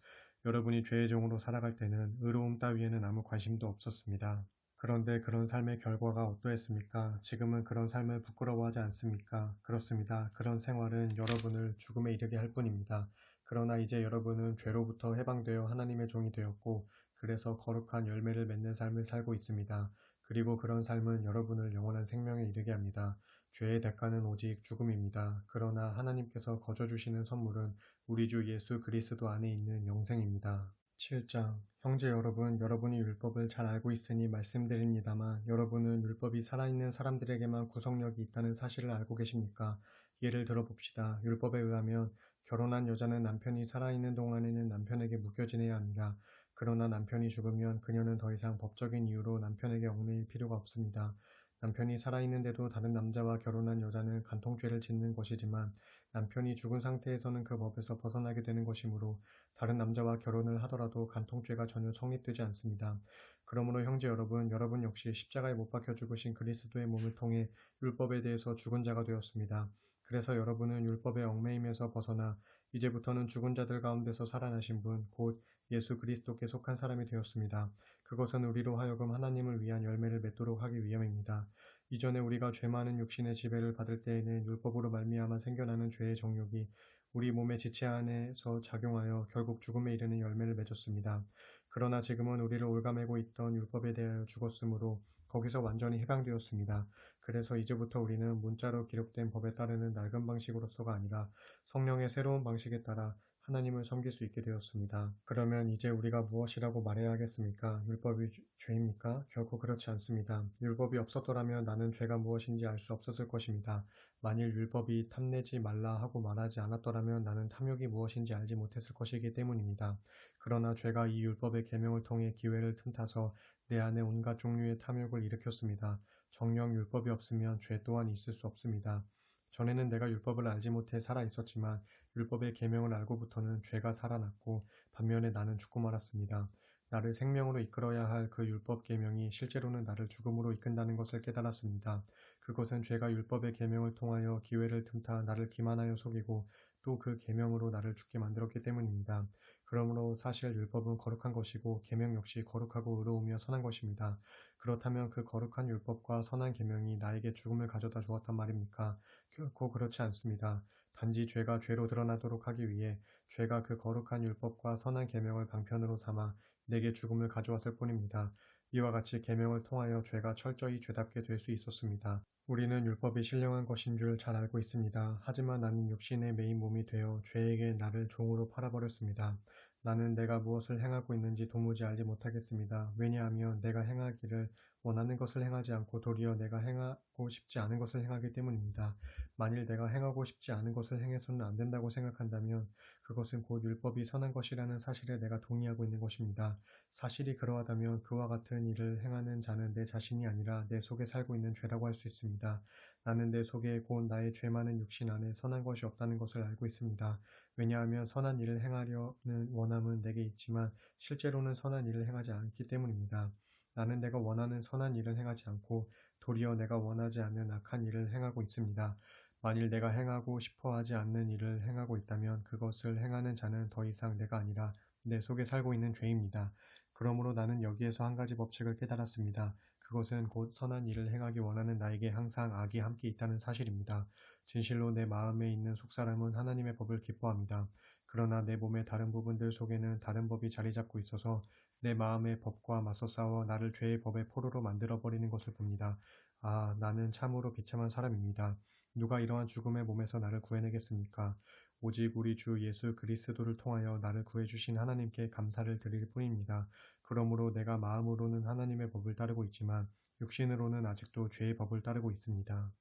여러분이 죄의 종으로 살아갈 때는 의로움 따위에는 아무 관심도 없었습니다. 그런데 그런 삶의 결과가 어떠했습니까? 지금은 그런 삶을 부끄러워하지 않습니까? 그렇습니다. 그런 생활은 여러분을 죽음에 이르게 할 뿐입니다. 그러나 이제 여러분은 죄로부터 해방되어 하나님의 종이 되었고, 그래서 거룩한 열매를 맺는 삶을 살고 있습니다. 그리고 그런 삶은 여러분을 영원한 생명에 이르게 합니다. 죄의 대가는 오직 죽음입니다. 그러나 하나님께서 거저 주시는 선물은 우리 주 예수 그리스도 안에 있는 영생입니다. 7장 형제 여러분, 여러분이 율법을 잘 알고 있으니 말씀드립니다만 여러분은 율법이 살아있는 사람들에게만 구속력이 있다는 사실을 알고 계십니까? 예를 들어 봅시다. 율법에 의하면 결혼한 여자는 남편이 살아있는 동안에는 남편에게 묶여 지내야 합니다. 그러나 남편이 죽으면 그녀는 더 이상 법적인 이유로 남편에게 얽매일 필요가 없습니다. 남편이 살아있는데도 다른 남자와 결혼한 여자는 간통죄를 짓는 것이지만 남편이 죽은 상태에서는 그 법에서 벗어나게 되는 것이므로 다른 남자와 결혼을 하더라도 간통죄가 전혀 성립되지 않습니다. 그러므로 형제 여러분, 여러분 역시 십자가에 못 박혀 죽으신 그리스도의 몸을 통해 율법에 대해서 죽은 자가 되었습니다. 그래서 여러분은 율법의 얽매임에서 벗어나 이제부터는 죽은 자들 가운데서 살아나신 분, 곧 예수 그리스도께 속한 사람이 되었습니다. 그것은 우리로 하여금 하나님을 위한 열매를 맺도록 하기 위함입니다. 이전에 우리가 죄 많은 육신의 지배를 받을 때에는 율법으로 말미암아 생겨나는 죄의 정욕이 우리 몸의 지체 안에서 작용하여 결국 죽음에 이르는 열매를 맺었습니다. 그러나 지금은 우리를 올가매고 있던 율법에 대하여 죽었으므로 거기서 완전히 해방되었습니다. 그래서 이제부터 우리는 문자로 기록된 법에 따르는 낡은 방식으로서가 아니라 성령의 새로운 방식에 따라 하나님을 섬길 수 있게 되었습니다. 그러면 이제 우리가 무엇이라고 말해야 하겠습니까? 율법이 죄입니까? 결코 그렇지 않습니다. 율법이 없었더라면 나는 죄가 무엇인지 알 수 없었을 것입니다. 만일 율법이 탐내지 말라 하고 말하지 않았더라면 나는 탐욕이 무엇인지 알지 못했을 것이기 때문입니다. 그러나 죄가 이 율법의 계명을 통해 기회를 틈타서 내 안에 온갖 종류의 탐욕을 일으켰습니다. 정녕 율법이 없으면 죄 또한 있을 수 없습니다. 전에는 내가 율법을 알지 못해 살아 있었지만 율법의 계명을 알고부터는 죄가 살아났고 반면에 나는 죽고 말았습니다. 나를 생명으로 이끌어야 할 그 율법 계명이 실제로는 나를 죽음으로 이끈다는 것을 깨달았습니다. 그것은 죄가 율법의 계명을 통하여 기회를 틈타 나를 기만하여 속이고 또 그 계명으로 나를 죽게 만들었기 때문입니다. 그러므로 사실 율법은 거룩한 것이고 계명 역시 거룩하고 의로우며 선한 것입니다. 그렇다면 그 거룩한 율법과 선한 계명이 나에게 죽음을 가져다 주었단 말입니까? 결코 그렇지 않습니다. 단지 죄가 죄로 드러나도록 하기 위해 죄가 그 거룩한 율법과 선한 계명을 방편으로 삼아 내게 죽음을 가져왔을 뿐입니다. 이와 같이 계명을 통하여 죄가 철저히 죄답게 될 수 있었습니다. 우리는 율법이 신령한 것인 줄 잘 알고 있습니다. 하지만 나는 육신의 메인 몸이 되어 죄에게 나를 종으로 팔아버렸습니다. 나는 내가 무엇을 행하고 있는지 도무지 알지 못하겠습니다. 왜냐하면 내가 행하기를 원하는 것을 행하지 않고 도리어 내가 행하고 싶지 않은 것을 행하기 때문입니다. 만일 내가 행하고 싶지 않은 것을 행해서는 안 된다고 생각한다면 그것은 곧 율법이 선한 것이라는 사실에 내가 동의하고 있는 것입니다. 사실이 그러하다면 그와 같은 일을 행하는 자는 내 자신이 아니라 내 속에 살고 있는 죄라고 할 수 있습니다. 나는 내 속에 곧 나의 죄 많은 육신 안에 선한 것이 없다는 것을 알고 있습니다. 왜냐하면 선한 일을 행하려는 원함은 내게 있지만 실제로는 선한 일을 행하지 않기 때문입니다. 나는 내가 원하는 선한 일을 행하지 않고 도리어 내가 원하지 않는 악한 일을 행하고 있습니다. 만일 내가 행하고 싶어 하지 않는 일을 행하고 있다면 그것을 행하는 자는 더 이상 내가 아니라 내 속에 살고 있는 죄입니다. 그러므로 나는 여기에서 한 가지 법칙을 깨달았습니다. 그것은 곧 선한 일을 행하기 원하는 나에게 항상 악이 함께 있다는 사실입니다. 진실로 내 마음에 있는 속사람은 하나님의 법을 기뻐합니다. 그러나 내 몸의 다른 부분들 속에는 다른 법이 자리 잡고 있어서 내 마음의 법과 맞서 싸워 나를 죄의 법의 포로로 만들어버리는 것을 봅니다. 아, 나는 참으로 비참한 사람입니다. 누가 이러한 죽음의 몸에서 나를 구해내겠습니까? 오직 우리 주 예수 그리스도를 통하여 나를 구해주신 하나님께 감사를 드릴 뿐입니다. 그러므로 내가 마음으로는 하나님의 법을 따르고 있지만 육신으로는 아직도 죄의 법을 따르고 있습니다.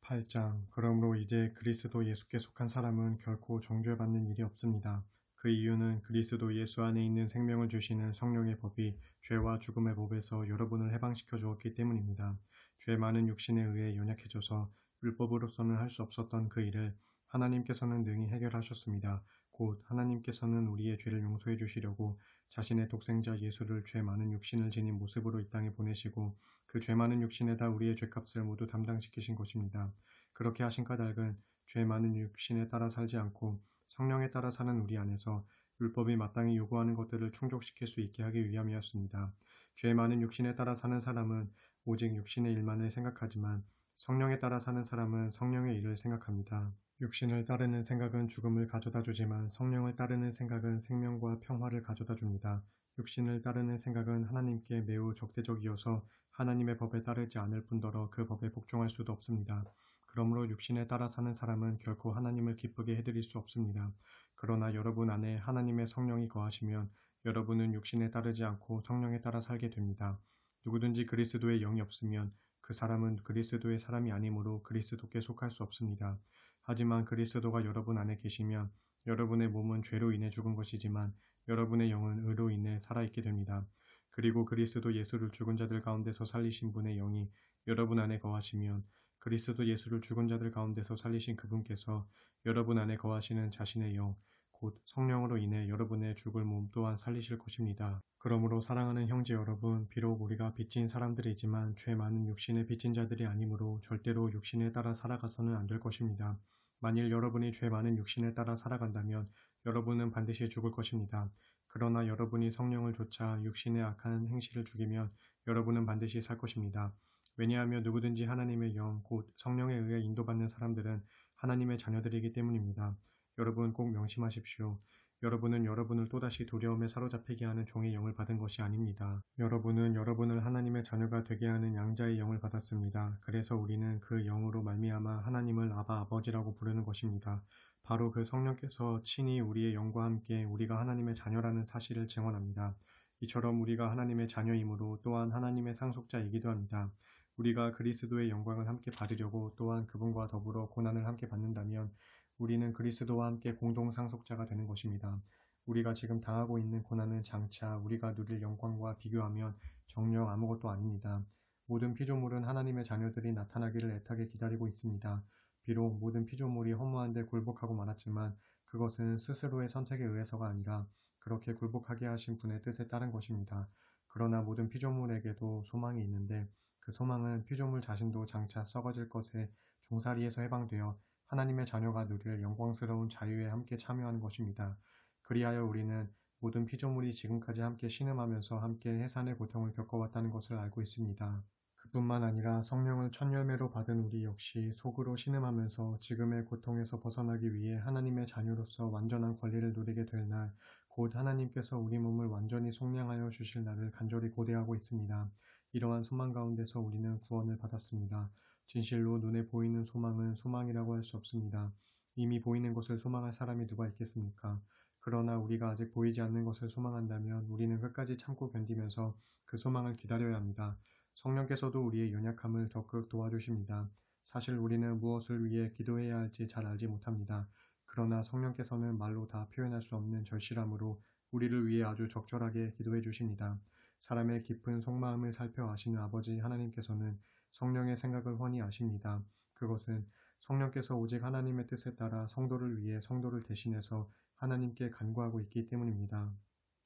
8장 그러므로 이제 그리스도 예수께 속한 사람은 결코 정죄받는 일이 없습니다. 그 이유는 그리스도 예수 안에 있는 생명을 주시는 성령의 법이 죄와 죽음의 법에서 여러분을 해방시켜 주었기 때문입니다. 죄 많은 육신에 의해 연약해져서 율법으로서는 할 수 없었던 그 일을 하나님께서는 능히 해결하셨습니다. 곧 하나님께서는 우리의 죄를 용서해 주시려고 자신의 독생자 예수를 죄 많은 육신을 지닌 모습으로 이 땅에 보내시고 그 죄 많은 육신에다 우리의 죄값을 모두 담당시키신 것입니다. 그렇게 하신 까닭은 죄 많은 육신에 따라 살지 않고 성령에 따라 사는 우리 안에서 율법이 마땅히 요구하는 것들을 충족시킬 수 있게 하기 위함이었습니다. 죄 많은 육신에 따라 사는 사람은 오직 육신의 일만을 생각하지만 성령에 따라 사는 사람은 성령의 일을 생각합니다. 육신을 따르는 생각은 죽음을 가져다 주지만 성령을 따르는 생각은 생명과 평화를 가져다 줍니다. 육신을 따르는 생각은 하나님께 매우 적대적이어서 하나님의 법에 따르지 않을 뿐더러 그 법에 복종할 수도 없습니다. 그러므로 육신에 따라 사는 사람은 결코 하나님을 기쁘게 해드릴 수 없습니다. 그러나 여러분 안에 하나님의 성령이 거하시면 여러분은 육신에 따르지 않고 성령에 따라 살게 됩니다. 누구든지 그리스도의 영이 없으면 그 사람은 그리스도의 사람이 아니므로 그리스도께 속할 수 없습니다. 하지만 그리스도가 여러분 안에 계시면 여러분의 몸은 죄로 인해 죽은 것이지만 여러분의 영은 의로 인해 살아있게 됩니다. 그리고 그리스도 예수를 죽은 자들 가운데서 살리신 분의 영이 여러분 안에 거하시면 그리스도 예수를 죽은 자들 가운데서 살리신 그분께서 여러분 안에 거하시는 자신의 영, 곧 성령으로 인해 여러분의 죽을 몸 또한 살리실 것입니다. 그러므로 사랑하는 형제 여러분, 비록 우리가 빚진 사람들이지만 죄 많은 육신에 빚진 자들이 아니므로 절대로 육신에 따라 살아가서는 안 될 것입니다. 만일 여러분이 죄 많은 육신에 따라 살아간다면 여러분은 반드시 죽을 것입니다. 그러나 여러분이 성령을 좇아 육신의 악한 행실을 죽이면 여러분은 반드시 살 것입니다. 왜냐하면 누구든지 하나님의 영, 곧 성령에 의해 인도받는 사람들은 하나님의 자녀들이기 때문입니다. 여러분 꼭 명심하십시오. 여러분은 여러분을 또다시 두려움에 사로잡히게 하는 종의 영을 받은 것이 아닙니다. 여러분은 여러분을 하나님의 자녀가 되게 하는 양자의 영을 받았습니다. 그래서 우리는 그 영으로 말미암아 하나님을 아바 아버지라고 부르는 것입니다. 바로 그 성령께서 친히 우리의 영과 함께 우리가 하나님의 자녀라는 사실을 증언합니다. 이처럼 우리가 하나님의 자녀이므로 또한 하나님의 상속자이기도 합니다. 우리가 그리스도의 영광을 함께 받으려고 또한 그분과 더불어 고난을 함께 받는다면 우리는 그리스도와 함께 공동 상속자가 되는 것입니다. 우리가 지금 당하고 있는 고난은 장차 우리가 누릴 영광과 비교하면 정녕 아무것도 아닙니다. 모든 피조물은 하나님의 자녀들이 나타나기를 애타게 기다리고 있습니다. 비록 모든 피조물이 허무한데 굴복하고 말았지만 그것은 스스로의 선택에 의해서가 아니라 그렇게 굴복하게 하신 분의 뜻에 따른 것입니다. 그러나 모든 피조물에게도 소망이 있는데 그 소망은 피조물 자신도 장차 썩어질 것에 종살이에서 해방되어 하나님의 자녀가 누릴 영광스러운 자유에 함께 참여하는 것입니다. 그리하여 우리는 모든 피조물이 지금까지 함께 신음하면서 함께 해산의 고통을 겪어왔다는 것을 알고 있습니다. 그뿐만 아니라 성령을 첫 열매로 받은 우리 역시 속으로 신음하면서 지금의 고통에서 벗어나기 위해 하나님의 자녀로서 완전한 권리를 누리게 될 날, 곧 하나님께서 우리 몸을 완전히 속량하여 주실 날을 간절히 고대하고 있습니다. 이러한 소망 가운데서 우리는 구원을 받았습니다. 진실로 눈에 보이는 소망은 소망이라고 할 수 없습니다. 이미 보이는 것을 소망할 사람이 누가 있겠습니까? 그러나 우리가 아직 보이지 않는 것을 소망한다면 우리는 끝까지 참고 견디면서 그 소망을 기다려야 합니다. 성령께서도 우리의 연약함을 적극 도와주십니다. 사실 우리는 무엇을 위해 기도해야 할지 잘 알지 못합니다. 그러나 성령께서는 말로 다 표현할 수 없는 절실함으로 우리를 위해 아주 적절하게 기도해 주십니다. 사람의 깊은 속마음을 살펴 아시는 아버지 하나님께서는 성령의 생각을 훤히 아십니다. 그것은 성령께서 오직 하나님의 뜻에 따라 성도를 위해 성도를 대신해서 하나님께 간구하고 있기 때문입니다.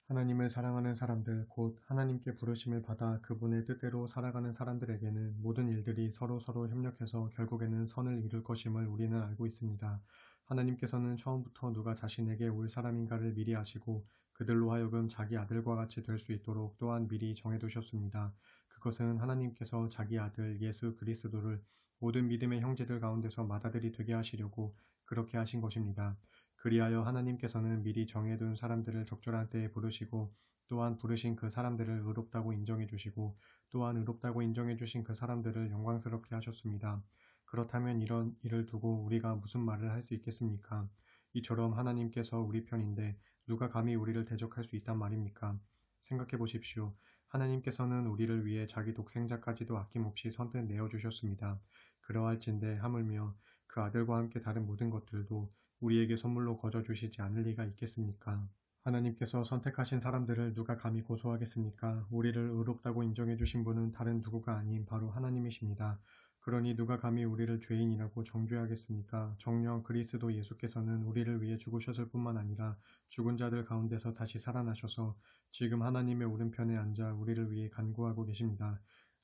하나님을 사랑하는 사람들, 곧 하나님께 부르심을 받아 그분의 뜻대로 살아가는 사람들에게는 모든 일들이 서로서로 협력해서 결국에는 선을 이룰 것임을 우리는 알고 있습니다. 하나님께서는 처음부터 누가 자신에게 올 사람인가를 미리 아시고 그들로 하여금 자기 아들과 같이 될 수 있도록 또한 미리 정해두셨습니다. 그것은 하나님께서 자기 아들 예수 그리스도를 모든 믿음의 형제들 가운데서 맏아들이 되게 하시려고 그렇게 하신 것입니다. 그리하여 하나님께서는 미리 정해둔 사람들을 적절한 때에 부르시고 또한 부르신 그 사람들을 의롭다고 인정해 주시고 또한 의롭다고 인정해 주신 그 사람들을 영광스럽게 하셨습니다. 그렇다면 이런 일을 두고 우리가 무슨 말을 할 수 있겠습니까? 이처럼 하나님께서 우리 편인데 누가 감히 우리를 대적할 수 있단 말입니까? 생각해 보십시오. 하나님께서는 우리를 위해 자기 독생자까지도 아낌없이 선뜻 내어주셨습니다. 그러할진대 하물며 그 아들과 함께 다른 모든 것들도 우리에게 선물로 거저 주시지 않을 리가 있겠습니까? 하나님께서 선택하신 사람들을 누가 감히 고소하겠습니까? 우리를 의롭다고 인정해 주신 분은 다른 누구가 아닌 바로 하나님이십니다. 그러니 누가 감히 우리를 죄인이라고 정죄하겠습니까? 정녕 그리스도 예수께서는 우리를 위해 죽으셨을 뿐만 아니라 죽은 자들 가운데서 다시 살아나셔서 지금 하나님의 오른편에 앉아 우리를 위해 간구하고 계십니다.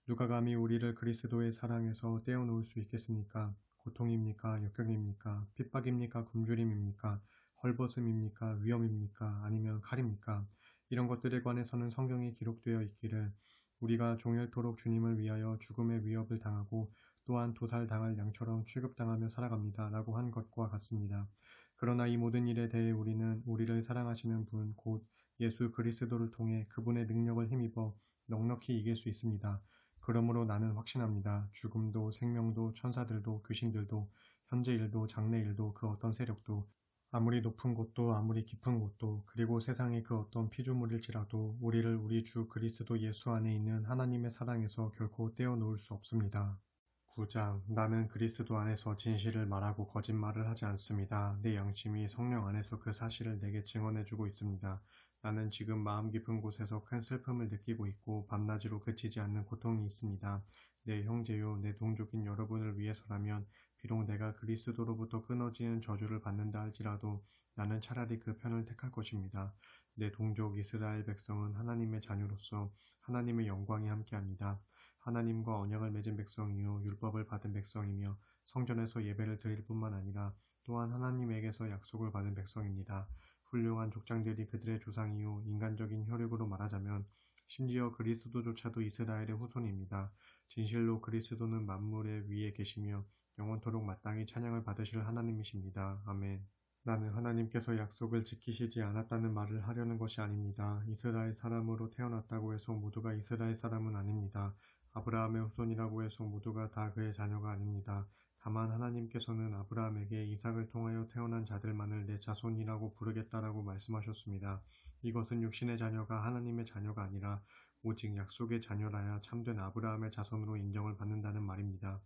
누가 감히 우리를 그리스도의 사랑에서 떼어놓을 수 있겠습니까? 고통입니까? 역경입니까? 핍박입니까? 굶주림입니까? 헐벗음입니까? 위험입니까? 아니면 칼입니까? 이런 것들에 관해서는 성경에 기록되어 있기를 우리가 종일토록 주님을 위하여 죽음의 위협을 당하고 또한 도살당할 양처럼 취급당하며 살아갑니다. 라고 한 것과 같습니다. 그러나 이 모든 일에 대해 우리는 우리를 사랑하시는 분, 곧 예수 그리스도를 통해 그분의 능력을 힘입어 넉넉히 이길 수 있습니다. 그러므로 나는 확신합니다. 죽음도 생명도 천사들도 귀신들도 현재 일도 장래 일도 그 어떤 세력도 아무리 높은 곳도 아무리 깊은 곳도 그리고 세상의 그 어떤 피조물일지라도 우리를 우리 주 그리스도 예수 안에 있는 하나님의 사랑에서 결코 떼어놓을 수 없습니다. 9장 나는 그리스도 안에서 진실을 말하고 거짓말을 하지 않습니다. 내 양심이 성령 안에서 그 사실을 내게 증언해주고 있습니다. 나는 지금 마음 깊은 곳에서 큰 슬픔을 느끼고 있고 밤낮으로 그치지 않는 고통이 있습니다. 내 형제요 내 동족인 여러분을 위해서라면 비록 내가 그리스도로부터 끊어지는 저주를 받는다 할지라도 나는 차라리 그 편을 택할 것입니다. 내 동족 이스라엘 백성은 하나님의 자녀로서 하나님의 영광이 함께합니다. 하나님과 언약을 맺은 백성이요 율법을 받은 백성이며 성전에서 예배를 드릴 뿐만 아니라 또한 하나님에게서 약속을 받은 백성입니다. 훌륭한 족장들이 그들의 조상이요 인간적인 혈육으로 말하자면 심지어 그리스도조차도 이스라엘의 후손입니다. 진실로 그리스도는 만물의 위에 계시며 영원토록 마땅히 찬양을 받으실 하나님이십니다. 아멘. 나는 하나님께서 약속을 지키시지 않았다는 말을 하려는 것이 아닙니다. 이스라엘 사람으로 태어났다고 해서 모두가 이스라엘 사람은 아닙니다. 아브라함의 후손이라고 해서 모두가 다 그의 자녀가 아닙니다. 다만 하나님께서는 아브라함에게 이삭을 통하여 태어난 자들만을 내 자손이라고 부르겠다라고 말씀하셨습니다. 이것은 육신의 자녀가 하나님의 자녀가 아니라 오직 약속의 자녀라야 참된 아브라함의 자손으로 인정을 받는다는 말입니다.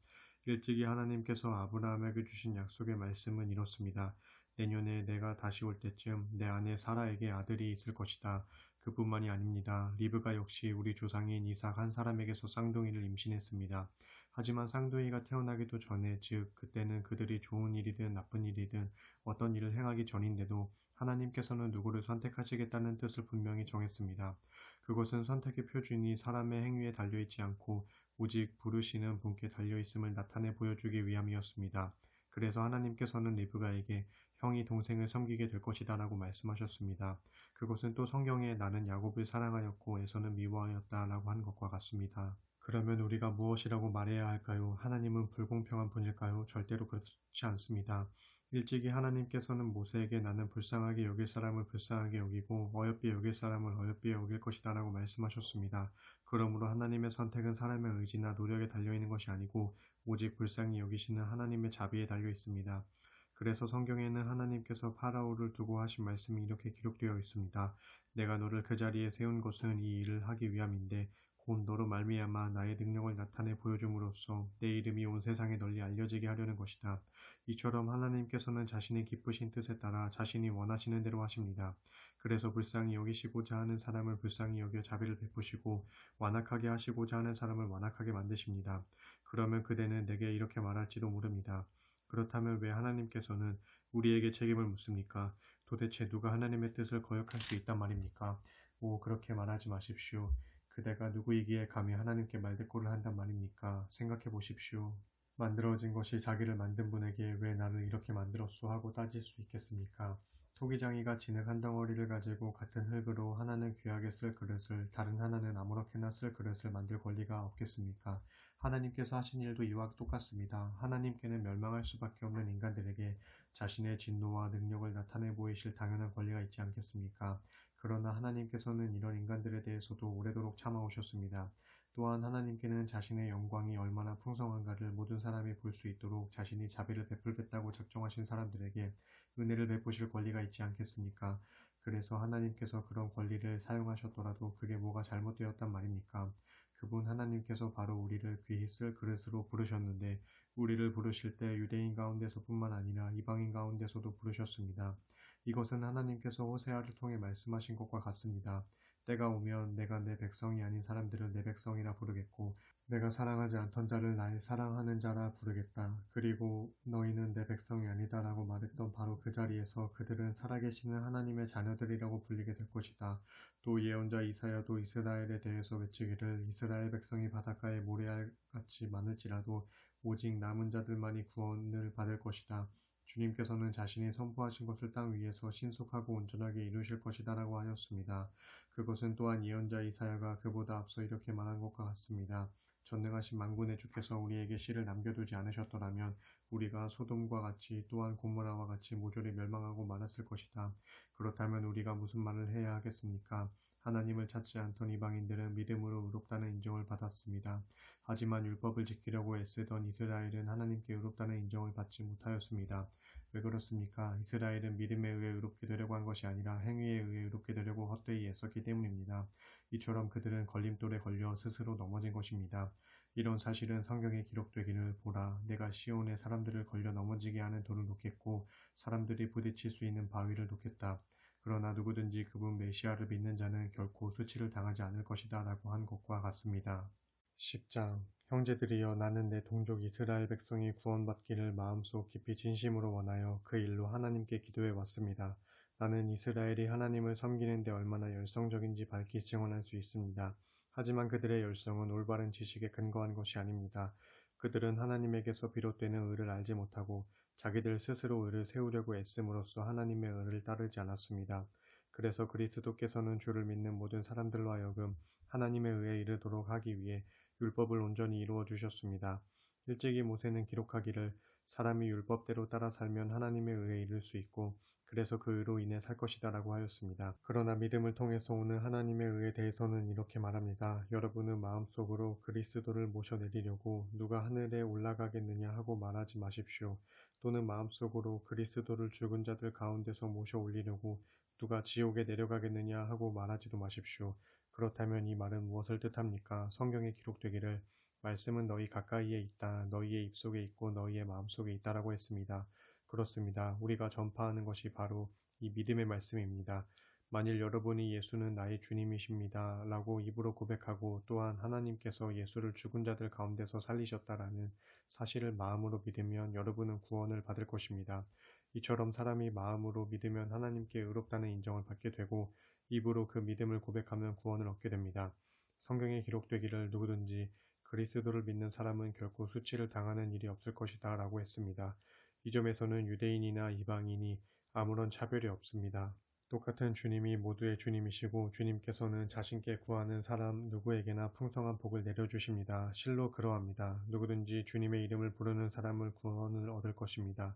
일찍이 하나님께서 아브라함에게 주신 약속의 말씀은 이렇습니다. 내년에 내가 다시 올 때쯤 내 아내 사라에게 아들이 있을 것이다. 그뿐만이 아닙니다. 리브가 역시 우리 조상인 이삭 한 사람에게서 쌍둥이를 임신했습니다. 하지만 쌍둥이가 태어나기도 전에 즉 그때는 그들이 좋은 일이든 나쁜 일이든 어떤 일을 행하기 전인데도 하나님께서는 누구를 선택하시겠다는 뜻을 분명히 정했습니다. 그것은 선택의 표준이 사람의 행위에 달려있지 않고 오직 부르시는 분께 달려있음을 나타내 보여주기 위함이었습니다. 그래서 하나님께서는 리브가에게 형이 동생을 섬기게 될 것이다 라고 말씀하셨습니다. 그것은 또 성경에 나는 야곱을 사랑하였고 에서는 미워하였다 라고 한 것과 같습니다. 그러면 우리가 무엇이라고 말해야 할까요? 하나님은 불공평한 분일까요? 절대로 그렇지 않습니다. 일찍이 하나님께서는 모세에게 나는 불쌍하게 여길 사람을 불쌍하게 여기고 어여삐 여길 사람을 어여삐 여길 것이다 라고 말씀하셨습니다. 그러므로 하나님의 선택은 사람의 의지나 노력에 달려있는 것이 아니고 오직 불쌍히 여기시는 하나님의 자비에 달려 있습니다. 그래서 성경에는 하나님께서 파라오를 두고 하신 말씀이 이렇게 기록되어 있습니다. 내가 너를 그 자리에 세운 것은 이 일을 하기 위함인데 곧 너로 말미암아 나의 능력을 나타내 보여줌으로써 내 이름이 온 세상에 널리 알려지게 하려는 것이다. 이처럼 하나님께서는 자신의 기쁘신 뜻에 따라 자신이 원하시는 대로 하십니다. 그래서 불쌍히 여기시고자 하는 사람을 불쌍히 여겨 자비를 베푸시고 완악하게 하시고자 하는 사람을 완악하게 만드십니다. 그러면 그대는 내게 이렇게 말할지도 모릅니다. 그렇다면 왜 하나님께서는 우리에게 책임을 묻습니까? 도대체 누가 하나님의 뜻을 거역할 수 있단 말입니까? 오, 그렇게 말하지 마십시오. 그대가 누구이기에 감히 하나님께 말대꾸를 한단 말입니까? 생각해 보십시오. 만들어진 것이 자기를 만든 분에게 왜 나를 이렇게 만들었소 하고 따질 수 있겠습니까? 토기장이가 진흙 한 덩어리를 가지고 같은 흙으로 하나는 귀하게 쓸 그릇을 다른 하나는 아무렇게나 쓸 그릇을 만들 권리가 없겠습니까? 하나님께서 하신 일도 이와 똑같습니다. 하나님께는 멸망할 수밖에 없는 인간들에게 자신의 진노와 능력을 나타내 보이실 당연한 권리가 있지 않겠습니까? 그러나 하나님께서는 이런 인간들에 대해서도 오래도록 참아오셨습니다. 또한 하나님께는 자신의 영광이 얼마나 풍성한가를 모든 사람이 볼 수 있도록 자신이 자비를 베풀겠다고 작정하신 사람들에게 은혜를 베푸실 권리가 있지 않겠습니까? 그래서 하나님께서 그런 권리를 사용하셨더라도 그게 뭐가 잘못되었단 말입니까? 그분 하나님께서 바로 우리를 귀히 쓸 그릇으로 부르셨는데 우리를 부르실 때 유대인 가운데서뿐만 아니라 이방인 가운데서도 부르셨습니다. 이것은 하나님께서 호세아를 통해 말씀하신 것과 같습니다. 때가 오면 내가 내 백성이 아닌 사람들을 내 백성이라 부르겠고 내가 사랑하지 않던 자를 나의 사랑하는 자라 부르겠다. 그리고 너희는 내 백성이 아니다 라고 말했던 바로 그 자리에서 그들은 살아계시는 하나님의 자녀들이라고 불리게 될 것이다. 또 예언자 이사야도 이스라엘에 대해서 외치기를 이스라엘 백성이 바닷가의 모래알같이 많을지라도 오직 남은 자들만이 구원을 받을 것이다. 주님께서는 자신이 선포하신 것을 땅 위에서 신속하고 온전하게 이루실 것이다 라고 하였습니다. 그것은 또한 예언자 이사야가 그보다 앞서 이렇게 말한 것과 같습니다. 전능하신 만군의 주께서 우리에게 씨를 남겨두지 않으셨더라면 우리가 소돔과 같이 또한 고모라와 같이 모조리 멸망하고 말았을 것이다. 그렇다면 우리가 무슨 말을 해야 하겠습니까? 하나님을 찾지 않던 이방인들은 믿음으로 의롭다는 인정을 받았습니다. 하지만 율법을 지키려고 애쓰던 이스라엘은 하나님께 의롭다는 인정을 받지 못하였습니다. 왜 그렇습니까? 이스라엘은 믿음에 의해 의롭게 되려고 한 것이 아니라 행위에 의해 의롭게 되려고 헛되이 애썼기 때문입니다. 이처럼 그들은 걸림돌에 걸려 스스로 넘어진 것입니다. 이런 사실은 성경에 기록되기를 보라, 내가 시온의 사람들을 걸려 넘어지게 하는 돌을 놓겠고 사람들이 부딪힐 수 있는 바위를 놓겠다. 그러나 누구든지 그분 메시아를 믿는 자는 결코 수치를 당하지 않을 것이다 라고 한 것과 같습니다. 10장 형제들이여, 나는 내 동족 이스라엘 백성이 구원받기를 마음속 깊이 진심으로 원하여 그 일로 하나님께 기도해 왔습니다. 나는 이스라엘이 하나님을 섬기는 데 얼마나 열성적인지 밝히 증언할 수 있습니다. 하지만 그들의 열성은 올바른 지식에 근거한 것이 아닙니다. 그들은 하나님에게서 비롯되는 의를 알지 못하고 자기들 스스로 의를 세우려고 애씀으로써 하나님의 의를 따르지 않았습니다. 그래서 그리스도께서는 주를 믿는 모든 사람들로 하여금 하나님의 의에 이르도록 하기 위해 율법을 온전히 이루어 주셨습니다. 일찍이 모세는 기록하기를 사람이 율법대로 따라 살면 하나님의 의에 이를 수 있고 그래서 그 의로 인해 살 것이다 라고 하였습니다. 그러나 믿음을 통해서 오는 하나님의 의에 대해서는 이렇게 말합니다. 여러분은 마음속으로 그리스도를 모셔내리려고 누가 하늘에 올라가겠느냐 하고 말하지 마십시오. 또는 마음속으로 그리스도를 죽은 자들 가운데서 모셔 올리려고 누가 지옥에 내려가겠느냐 하고 말하지도 마십시오. 그렇다면 이 말은 무엇을 뜻합니까? 성경에 기록되기를 말씀은 너희 가까이에 있다, 너희의 입속에 있고 너희의 마음속에 있다라고 했습니다. 그렇습니다. 우리가 전파하는 것이 바로 이 믿음의 말씀입니다. 만일 여러분이 예수는 나의 주님이십니다 라고 입으로 고백하고 또한 하나님께서 예수를 죽은 자들 가운데서 살리셨다라는 사실을 마음으로 믿으면 여러분은 구원을 받을 것입니다. 이처럼 사람이 마음으로 믿으면 하나님께 의롭다는 인정을 받게 되고 입으로 그 믿음을 고백하면 구원을 얻게 됩니다. 성경에 기록되기를 누구든지 그리스도를 믿는 사람은 결코 수치를 당하는 일이 없을 것이다 라고 했습니다. 이 점에서는 유대인이나 이방인이 아무런 차별이 없습니다. 똑같은 주님이 모두의 주님이시고 주님께서는 자신께 구하는 사람 누구에게나 풍성한 복을 내려주십니다. 실로 그러합니다. 누구든지 주님의 이름을 부르는 사람을 구원을 얻을 것입니다.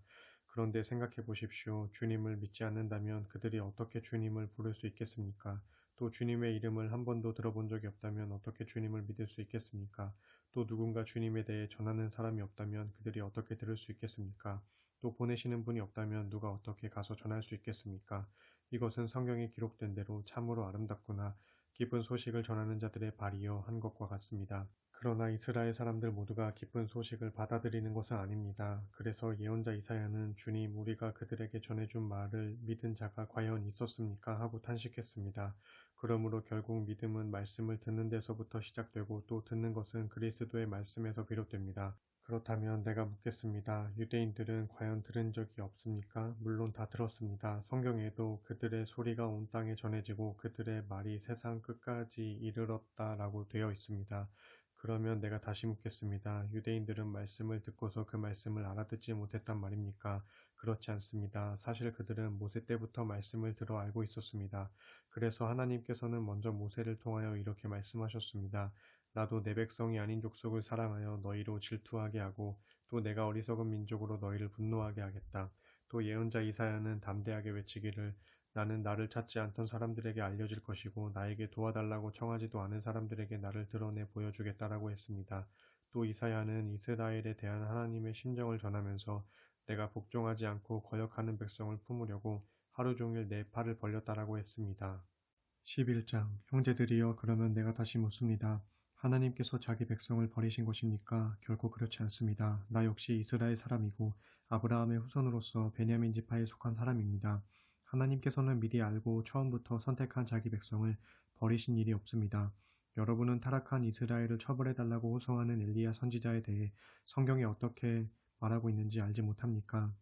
그런데 생각해 보십시오. 주님을 믿지 않는다면 그들이 어떻게 주님을 부를 수 있겠습니까? 또 주님의 이름을 한 번도 들어본 적이 없다면 어떻게 주님을 믿을 수 있겠습니까? 또 누군가 주님에 대해 전하는 사람이 없다면 그들이 어떻게 들을 수 있겠습니까? 또 보내시는 분이 없다면 누가 어떻게 가서 전할 수 있겠습니까? 이것은 성경에 기록된 대로 참으로 아름답구나 기쁜 소식을 전하는 자들의 발이여 한 것과 같습니다. 그러나 이스라엘 사람들 모두가 기쁜 소식을 받아들이는 것은 아닙니다. 그래서 예언자 이사야는 주님, 우리가 그들에게 전해준 말을 믿은 자가 과연 있었습니까? 하고 탄식했습니다. 그러므로 결국 믿음은 말씀을 듣는 데서부터 시작되고 또 듣는 것은 그리스도의 말씀에서 비롯됩니다. 그렇다면 내가 묻겠습니다. 유대인들은 과연 들은 적이 없습니까? 물론 다 들었습니다. 성경에도 그들의 소리가 온 땅에 전해지고 그들의 말이 세상 끝까지 이르렀다라고 되어 있습니다. 그러면 내가 다시 묻겠습니다. 유대인들은 말씀을 듣고서 그 말씀을 알아듣지 못했단 말입니까? 그렇지 않습니다. 사실 그들은 모세 때부터 말씀을 들어 알고 있었습니다. 그래서 하나님께서는 먼저 모세를 통하여 이렇게 말씀하셨습니다. 나도 내 백성이 아닌 족속을 사랑하여 너희로 질투하게 하고 또 내가 어리석은 민족으로 너희를 분노하게 하겠다. 또 예언자 이사야는 담대하게 외치기를 나는 나를 찾지 않던 사람들에게 알려질 것이고 나에게 도와달라고 청하지도 않은 사람들에게 나를 드러내 보여주겠다라고 했습니다. 또 이사야는 이스라엘에 대한 하나님의 심정을 전하면서 내가 복종하지 않고 거역하는 백성을 품으려고 하루 종일 내 팔을 벌렸다라고 했습니다. 11장 형제들이여, 그러면 내가 다시 묻습니다. 하나님께서 자기 백성을 버리신 것입니까? 결코 그렇지 않습니다. 나 역시 이스라엘 사람이고 아브라함의 후손으로서 베냐민 지파에 속한 사람입니다. 하나님께서는 미리 알고 처음부터 선택한 자기 백성을 버리신 일이 없습니다. 여러분은 타락한 이스라엘을 처벌해달라고 호소하는 엘리야 선지자에 대해 성경에 어떻게 말하고 있는지 알지 못합니까?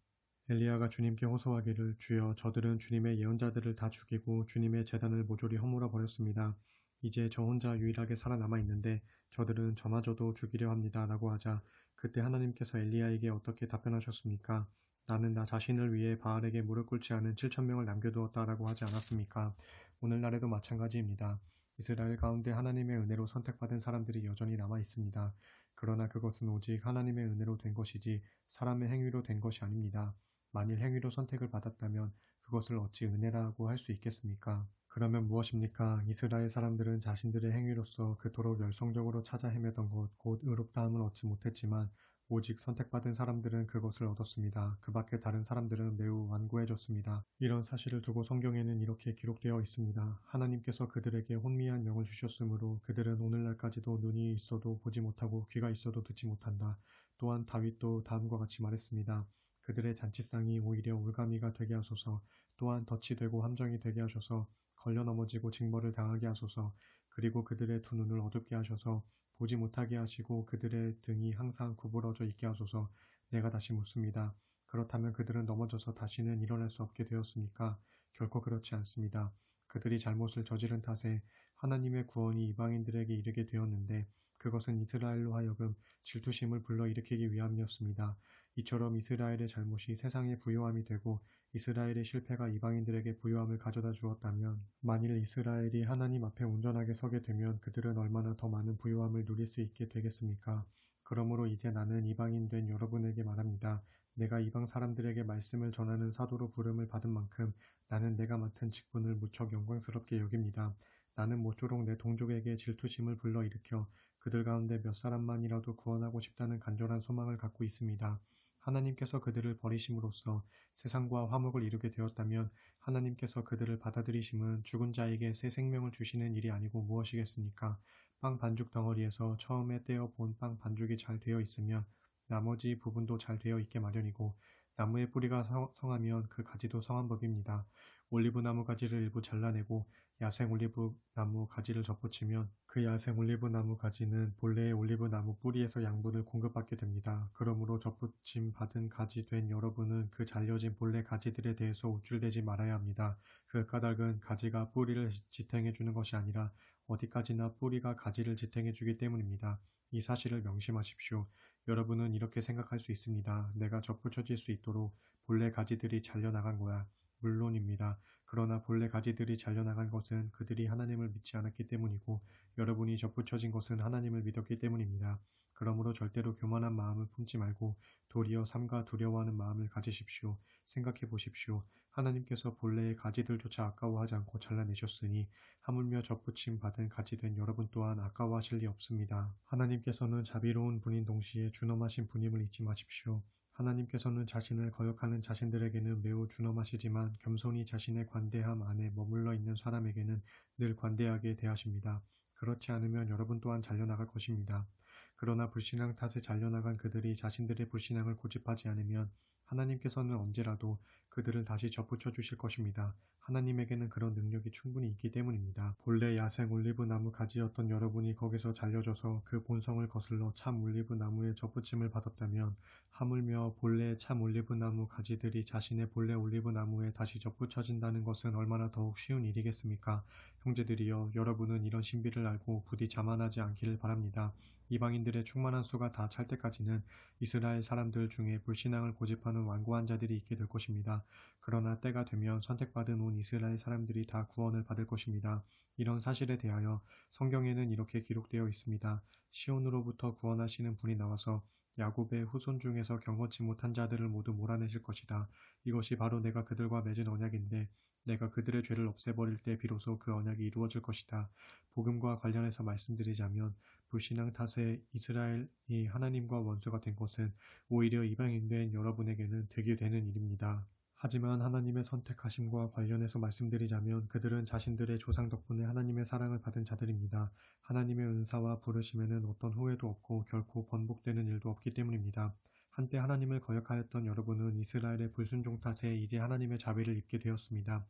엘리야가 주님께 호소하기를 주여, 저들은 주님의 예언자들을 다 죽이고 주님의 제단을 모조리 허물어 버렸습니다. 이제 저 혼자 유일하게 살아남아 있는데 저들은 저마저도 죽이려 합니다 라고 하자 그때 하나님께서 엘리야에게 어떻게 답변하셨습니까? 나는 나 자신을 위해 바알에게 무릎 꿇지 않은 7,000명을 남겨두었다 라고 하지 않았습니까? 오늘날에도 마찬가지입니다. 이스라엘 가운데 하나님의 은혜로 선택받은 사람들이 여전히 남아 있습니다. 그러나 그것은 오직 하나님의 은혜로 된 것이지 사람의 행위로 된 것이 아닙니다. 만일 행위로 선택을 받았다면 그것을 어찌 은혜라고 할 수 있겠습니까? 그러면 무엇입니까? 이스라엘 사람들은 자신들의 행위로서 그토록 열성적으로 찾아 헤매던 것, 곧 의롭다함을 얻지 못했지만 오직 선택받은 사람들은 그것을 얻었습니다. 그 밖에 다른 사람들은 매우 완고해졌습니다. 이런 사실을 두고 성경에는 이렇게 기록되어 있습니다. 하나님께서 그들에게 혼미한 영을 주셨으므로 그들은 오늘날까지도 눈이 있어도 보지 못하고 귀가 있어도 듣지 못한다. 또한 다윗도 다음과 같이 말했습니다. 그들의 잔치상이 오히려 올가미가 되게 하소서. 또한 덫이 되고 함정이 되게 하셔서 걸려 넘어지고 징벌을 당하게 하소서. 그리고 그들의 두 눈을 어둡게 하셔서 보지 못하게 하시고 그들의 등이 항상 구부러져 있게 하소서. 내가 다시 묻습니다. 그렇다면 그들은 넘어져서 다시는 일어날 수 없게 되었습니까? 결코 그렇지 않습니다. 그들이 잘못을 저지른 탓에 하나님의 구원이 이방인들에게 이르게 되었는데 그것은 이스라엘로 하여금 질투심을 불러일으키기 위함이었습니다. 이처럼 이스라엘의 잘못이 세상의 부요함이 되고 이스라엘의 실패가 이방인들에게 부요함을 가져다 주었다면 만일 이스라엘이 하나님 앞에 온전하게 서게 되면 그들은 얼마나 더 많은 부요함을 누릴 수 있게 되겠습니까? 그러므로 이제 나는 이방인 된 여러분에게 말합니다. 내가 이방 사람들에게 말씀을 전하는 사도로 부름을 받은 만큼 나는 내가 맡은 직분을 무척 영광스럽게 여깁니다. 나는 모쪼록 내 동족에게 질투심을 불러일으켜 그들 가운데 몇 사람만이라도 구원하고 싶다는 간절한 소망을 갖고 있습니다. 하나님께서 그들을 버리심으로써 세상과 화목을 이루게 되었다면 하나님께서 그들을 받아들이심은 죽은 자에게 새 생명을 주시는 일이 아니고 무엇이겠습니까? 빵 반죽 덩어리에서 처음에 떼어 본 빵 반죽이 잘 되어 있으면 나머지 부분도 잘 되어 있게 마련이고 나무의 뿌리가 성하면 그 가지도 성한 법입니다. 올리브 나무 가지를 일부 잘라내고 야생 올리브 나무 가지를 접붙이면 그 야생 올리브 나무 가지는 본래의 올리브 나무 뿌리에서 양분을 공급받게 됩니다. 그러므로 접붙임 받은 가지 된 여러분은 그 잘려진 본래 가지들에 대해서 우쭐대지 말아야 합니다. 그 까닭은 가지가 뿌리를 지탱해 주는 것이 아니라 어디까지나 뿌리가 가지를 지탱해 주기 때문입니다. 이 사실을 명심하십시오. 여러분은 이렇게 생각할 수 있습니다. 내가 접붙여질 수 있도록 본래 가지들이 잘려나간 거야. 물론입니다. 그러나 본래 가지들이 잘려나간 것은 그들이 하나님을 믿지 않았기 때문이고 여러분이 접붙여진 것은 하나님을 믿었기 때문입니다. 그러므로 절대로 교만한 마음을 품지 말고 도리어 삼가 두려워하는 마음을 가지십시오. 생각해 보십시오. 하나님께서 본래의 가지들조차 아까워하지 않고 잘라내셨으니 하물며 접붙임 받은 가지 된 여러분 또한 아까워하실 리 없습니다. 하나님께서는 자비로운 분인 동시에 준엄하신 분임을 잊지 마십시오. 하나님께서는 자신을 거역하는 자신들에게는 매우 준엄하시지만 겸손히 자신의 관대함 안에 머물러 있는 사람에게는 늘 관대하게 대하십니다. 그렇지 않으면 여러분 또한 잘려나갈 것입니다. 그러나 불신앙 탓에 잘려나간 그들이 자신들의 불신앙을 고집하지 않으면 하나님께서는 언제라도 그들을 다시 접붙여 주실 것입니다. 하나님에게는 그런 능력이 충분히 있기 때문입니다. 본래 야생 올리브 나무 가지였던 여러분이 거기서 잘려져서 그 본성을 거슬러 참 올리브 나무에 접붙임을 받았다면 하물며 본래 참 올리브 나무 가지들이 자신의 본래 올리브 나무에 다시 접붙여진다는 것은 얼마나 더욱 쉬운 일이겠습니까? 형제들이여, 여러분은 이런 신비를 알고 부디 자만하지 않기를 바랍니다. 이방인들의 충만한 수가 다 찰 때까지는 이스라엘 사람들 중에 불신앙을 고집하는 완고한 자들이 있게 될 것입니다. 그러나 때가 되면 선택받은 온 이스라엘 사람들이 다 구원을 받을 것입니다. 이런 사실에 대하여 성경에는 이렇게 기록되어 있습니다. 시온으로부터 구원하시는 분이 나와서 야곱의 후손 중에서 경건치 못한 자들을 모두 몰아내실 것이다. 이것이 바로 내가 그들과 맺은 언약인데 내가 그들의 죄를 없애버릴 때 비로소 그 언약이 이루어질 것이다. 복음과 관련해서 말씀드리자면 불신앙 탓에 이스라엘이 하나님과 원수가 된 것은 오히려 이방인된 여러분에게는 되게 되는 일입니다. 하지만 하나님의 선택하심과 관련해서 말씀드리자면 그들은 자신들의 조상 덕분에 하나님의 사랑을 받은 자들입니다. 하나님의 은사와 부르심에는 어떤 후회도 없고 결코 번복되는 일도 없기 때문입니다. 한때 하나님을 거역하였던 여러분은 이스라엘의 불순종 탓에 이제 하나님의 자비를 입게 되었습니다.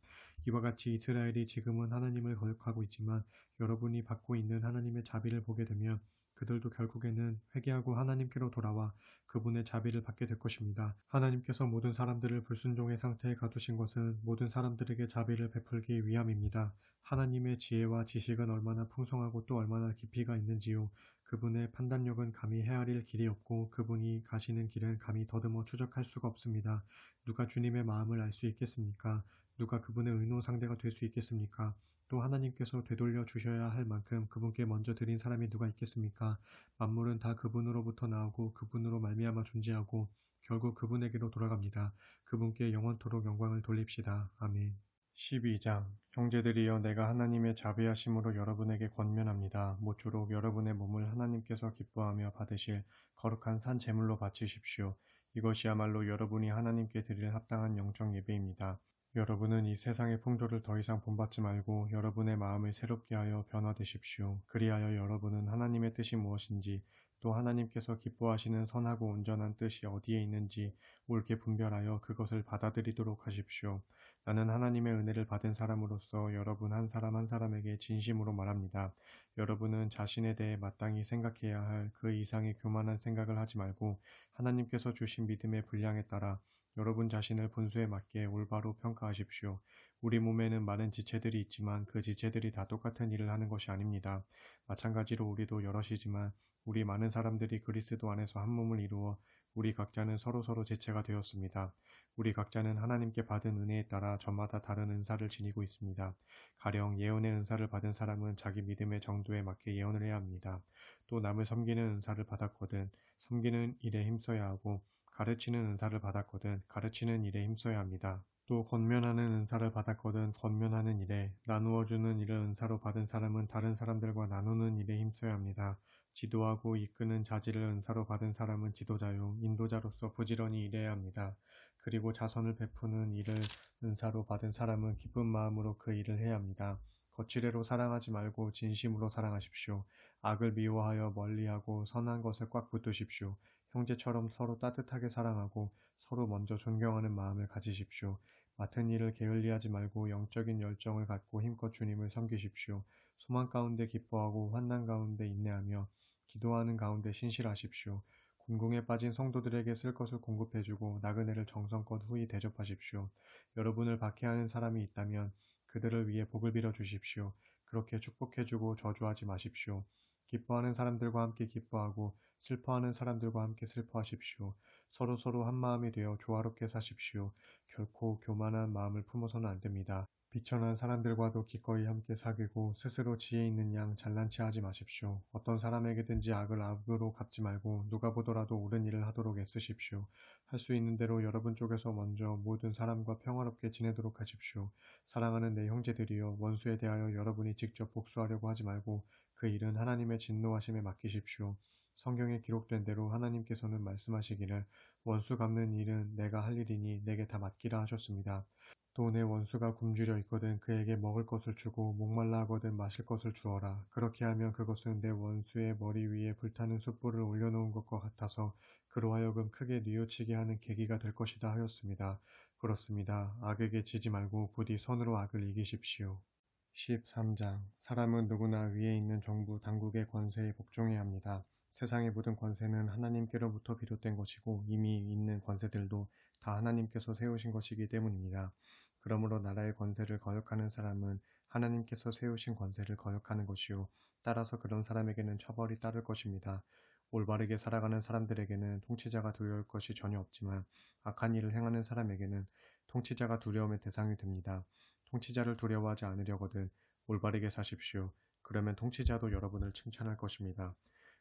이와 같이 이스라엘이 지금은 하나님을 거역하고 있지만 여러분이 받고 있는 하나님의 자비를 보게 되면 그들도 결국에는 회개하고 하나님께로 돌아와 그분의 자비를 받게 될 것입니다. 하나님께서 모든 사람들을 불순종의 상태에 가두신 것은 모든 사람들에게 자비를 베풀기 위함입니다. 하나님의 지혜와 지식은 얼마나 풍성하고 또 얼마나 깊이가 있는지요. 그분의 판단력은 감히 헤아릴 길이 없고 그분이 가시는 길은 감히 더듬어 추적할 수가 없습니다. 누가 주님의 마음을 알 수 있겠습니까? 누가 그분의 의노 상대가 될 수 있겠습니까? 또 하나님께서 되돌려 주셔야 할 만큼 그분께 먼저 드린 사람이 누가 있겠습니까? 만물은 다 그분으로부터 나오고 그분으로 말미암아 존재하고 결국 그분에게로 돌아갑니다. 그분께 영원토록 영광을 돌립시다. 아멘. 12장 형제들이여 내가 하나님의 자비하심으로 여러분에게 권면합니다. 모쪼록 여러분의 몸을 하나님께서 기뻐하며 받으실 거룩한 산 제물로 바치십시오. 이것이야말로 여러분이 하나님께 드릴 합당한 영적 예배입니다. 여러분은 이 세상의 풍조를 더 이상 본받지 말고 여러분의 마음을 새롭게 하여 변화되십시오. 그리하여 여러분은 하나님의 뜻이 무엇인지 또 하나님께서 기뻐하시는 선하고 온전한 뜻이 어디에 있는지 옳게 분별하여 그것을 받아들이도록 하십시오. 나는 하나님의 은혜를 받은 사람으로서 여러분 한 사람 한 사람에게 진심으로 말합니다. 여러분은 자신에 대해 마땅히 생각해야 할 그 이상의 교만한 생각을 하지 말고 하나님께서 주신 믿음의 분량에 따라 여러분 자신을 분수에 맞게 올바로 평가하십시오. 우리 몸에는 많은 지체들이 있지만 그 지체들이 다 똑같은 일을 하는 것이 아닙니다. 마찬가지로 우리도 여럿이지만 우리 많은 사람들이 그리스도 안에서 한 몸을 이루어 우리 각자는 서로서로 지체가 되었습니다. 우리 각자는 하나님께 받은 은혜에 따라 저마다 다른 은사를 지니고 있습니다. 가령 예언의 은사를 받은 사람은 자기 믿음의 정도에 맞게 예언을 해야 합니다. 또 남을 섬기는 은사를 받았거든 섬기는 일에 힘써야 하고 가르치는 은사를 받았거든 가르치는 일에 힘써야 합니다. 또 권면하는 은사를 받았거든 권면하는 일에 나누어주는 일을 은사로 받은 사람은 다른 사람들과 나누는 일에 힘써야 합니다. 지도하고 이끄는 자질을 은사로 받은 사람은 지도자요 인도자로서 부지런히 일해야 합니다. 그리고 자선을 베푸는 일을 은사로 받은 사람은 기쁜 마음으로 그 일을 해야 합니다. 거칠애로 사랑하지 말고 진심으로 사랑하십시오. 악을 미워하여 멀리하고 선한 것을 꽉 붙드십시오. 형제처럼 서로 따뜻하게 사랑하고 서로 먼저 존경하는 마음을 가지십시오. 맡은 일을 게을리하지 말고 영적인 열정을 갖고 힘껏 주님을 섬기십시오. 소망 가운데 기뻐하고 환난 가운데 인내하며 기도하는 가운데 신실하십시오. 군궁에 빠진 성도들에게 쓸 것을 공급해주고 나그네를 정성껏 후히 대접하십시오. 여러분을 박해하는 사람이 있다면 그들을 위해 복을 빌어 주십시오. 그렇게 축복해주고 저주하지 마십시오. 기뻐하는 사람들과 함께 기뻐하고 슬퍼하는 사람들과 함께 슬퍼하십시오. 서로서로 한마음이 되어 조화롭게 사십시오. 결코 교만한 마음을 품어서는 안 됩니다. 비천한 사람들과도 기꺼이 함께 사귀고 스스로 지혜 있는 양 잘난 체 하지 마십시오. 어떤 사람에게든지 악을 악으로 갚지 말고 누가 보더라도 옳은 일을 하도록 애쓰십시오. 할 수 있는 대로 여러분 쪽에서 먼저 모든 사람과 평화롭게 지내도록 하십시오. 사랑하는 내 형제들이여 원수에 대하여 여러분이 직접 복수하려고 하지 말고 그 일은 하나님의 진노하심에 맡기십시오. 성경에 기록된 대로 하나님께서는 말씀하시기를 원수 갚는 일은 내가 할 일이니 내게 다 맡기라 하셨습니다. 또 내 원수가 굶주려 있거든 그에게 먹을 것을 주고 목말라 하거든 마실 것을 주어라. 그렇게 하면 그것은 내 원수의 머리 위에 불타는 숯불을 올려놓은 것과 같아서 그로 하여금 크게 뉘우치게 하는 계기가 될 것이다 하였습니다. 그렇습니다. 악에게 지지 말고 부디 선으로 악을 이기십시오. 13장 사람은 누구나 위에 있는 정부 당국의 권세에 복종해야 합니다. 세상의 모든 권세는 하나님께로부터 비롯된 것이고 이미 있는 권세들도 다 하나님께서 세우신 것이기 때문입니다. 그러므로 나라의 권세를 거역하는 사람은 하나님께서 세우신 권세를 거역하는 것이요 따라서 그런 사람에게는 처벌이 따를 것입니다. 올바르게 살아가는 사람들에게는 통치자가 두려울 것이 전혀 없지만 악한 일을 행하는 사람에게는 통치자가 두려움의 대상이 됩니다. 통치자를 두려워하지 않으려거든 올바르게 사십시오. 그러면 통치자도 여러분을 칭찬할 것입니다.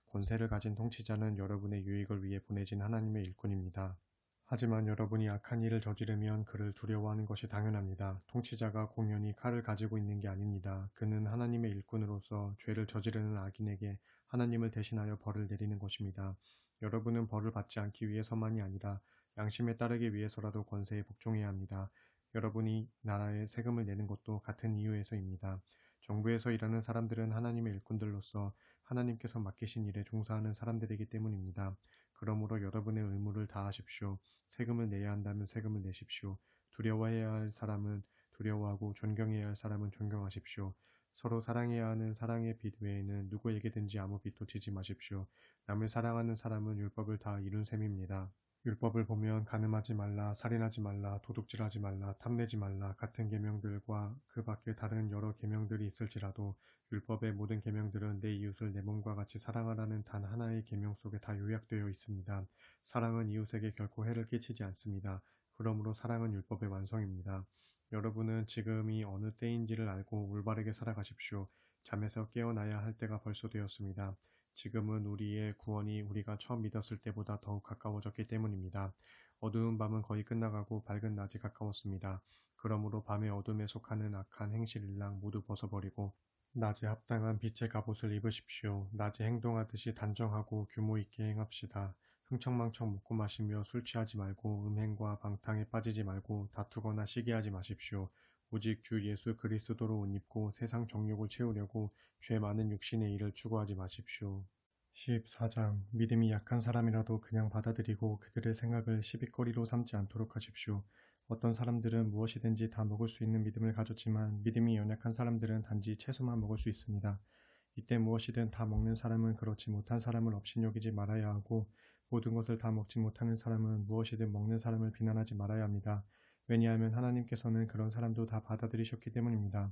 권세를 가진 통치자는 여러분의 유익을 위해 보내진 하나님의 일꾼입니다. 하지만 여러분이 악한 일을 저지르면 그를 두려워하는 것이 당연합니다. 통치자가 공연히 칼을 가지고 있는 게 아닙니다. 그는 하나님의 일꾼으로서 죄를 저지르는 악인에게 하나님을 대신하여 벌을 내리는 것입니다. 여러분은 벌을 받지 않기 위해서만이 아니라 양심에 따르기 위해서라도 권세에 복종해야 합니다. 여러분이 나라에 세금을 내는 것도 같은 이유에서입니다. 정부에서 일하는 사람들은 하나님의 일꾼들로서 하나님께서 맡기신 일에 종사하는 사람들이기 때문입니다. 그러므로 여러분의 의무를 다하십시오. 세금을 내야 한다면 세금을 내십시오. 두려워해야 할 사람은 두려워하고 존경해야 할 사람은 존경하십시오. 서로 사랑해야 하는 사랑의 빛 외에는 누구에게든지 아무 빛도 지지 마십시오. 남을 사랑하는 사람은 율법을 다 이룬 셈입니다. 율법을 보면 간음하지 말라, 살인하지 말라, 도둑질하지 말라, 탐내지 말라 같은 계명들과 그 밖에 다른 여러 계명들이 있을지라도 율법의 모든 계명들은 내 이웃을 내 몸과 같이 사랑하라는 단 하나의 계명 속에 다 요약되어 있습니다. 사랑은 이웃에게 결코 해를 끼치지 않습니다. 그러므로 사랑은 율법의 완성입니다. 여러분은 지금이 어느 때인지를 알고 올바르게 살아가십시오. 잠에서 깨어나야 할 때가 벌써 되었습니다. 지금은 우리의 구원이 우리가 처음 믿었을 때보다 더욱 가까워졌기 때문입니다. 어두운 밤은 거의 끝나가고 밝은 낮이 가까웠습니다. 그러므로 밤의 어둠에 속하는 악한 행실일랑 모두 벗어버리고 낮에 합당한 빛의 갑옷을 입으십시오. 낮에 행동하듯이 단정하고 규모 있게 행합시다. 흥청망청 먹고 마시며 술 취하지 말고 음행과 방탕에 빠지지 말고 다투거나 시기하지 마십시오. 오직 주 예수 그리스도로 옷 입고 세상 정욕을 채우려고 죄 많은 육신의 일을 추구하지 마십시오. 14장 믿음이 약한 사람이라도 그냥 받아들이고 그들의 생각을 시비거리로 삼지 않도록 하십시오. 어떤 사람들은 무엇이든지 다 먹을 수 있는 믿음을 가졌지만 믿음이 연약한 사람들은 단지 채소만 먹을 수 있습니다. 이때 무엇이든 다 먹는 사람은 그렇지 못한 사람을 업신여기지 말아야 하고 모든 것을 다 먹지 못하는 사람은 무엇이든 먹는 사람을 비난하지 말아야 합니다. 왜냐하면 하나님께서는 그런 사람도 다 받아들이셨기 때문입니다.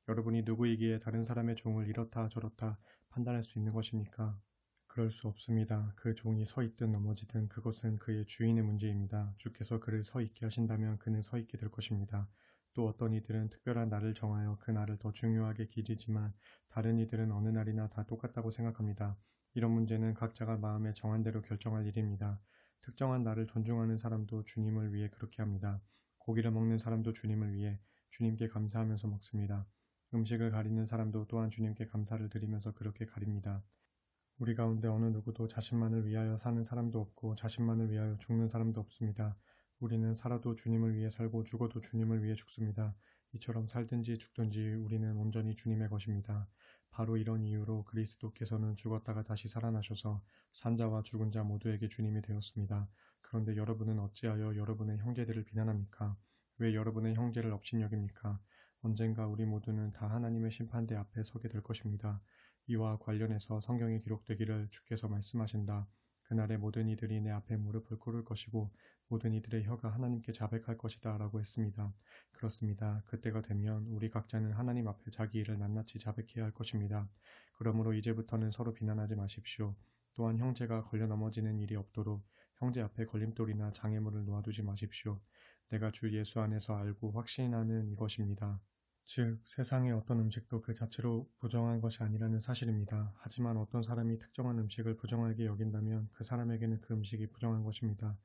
여러분이 누구이기에 다른 사람의 종을 이렇다 저렇다 판단할 수 있는 것입니까? 그럴 수 없습니다. 그 종이 서 있든 넘어지든 그것은 그의 주인의 문제입니다. 주께서 그를 서 있게 하신다면 그는 서 있게 될 것입니다. 또 어떤 이들은 특별한 날을 정하여 그 날을 더 중요하게 기리지만 다른 이들은 어느 날이나 다 똑같다고 생각합니다. 이런 문제는 각자가 마음에 정한 대로 결정할 일입니다. 특정한 날을 존중하는 사람도 주님을 위해 그렇게 합니다. 고기를 먹는 사람도 주님을 위해 주님께 감사하면서 먹습니다. 음식을 가리는 사람도 또한 주님께 감사를 드리면서 그렇게 가립니다. 우리 가운데 어느 누구도 자신만을 위하여 사는 사람도 없고 자신만을 위하여 죽는 사람도 없습니다. 우리는 살아도 주님을 위해 살고 죽어도 주님을 위해 죽습니다. 이처럼 살든지 죽든지 우리는 온전히 주님의 것입니다. 바로 이런 이유로 그리스도께서는 죽었다가 다시 살아나셔서 산자와 죽은 자 모두에게 주님이 되었습니다. 그런데 여러분은 어찌하여 여러분의 형제들을 비난합니까? 왜 여러분의 형제를 업신여깁니까? 언젠가 우리 모두는 다 하나님의 심판대 앞에 서게 될 것입니다. 이와 관련해서 성경에 기록되기를 주께서 말씀하신다. 그날에 모든 이들이 내 앞에 무릎을 꿇을 것이고 모든 이들의 혀가 하나님께 자백할 것이다 라고 했습니다. 그렇습니다. 그때가 되면 우리 각자는 하나님 앞에 자기 일을 낱낱이 자백해야 할 것입니다. 그러므로 이제부터는 서로 비난하지 마십시오. 또한 형제가 걸려 넘어지는 일이 없도록 형제 앞에 걸림돌이나 장애물을 놓아두지 마십시오. 내가 주 예수 안에서 알고 확신하는 이것입니다. 즉, 세상의 어떤 음식도 그 자체로 부정한 것이 아니라는 사실입니다. 하지만 어떤 사람이 특정한 음식을 부정하게 여긴다면 그 사람에게는 그 음식이 부정한 것입니다.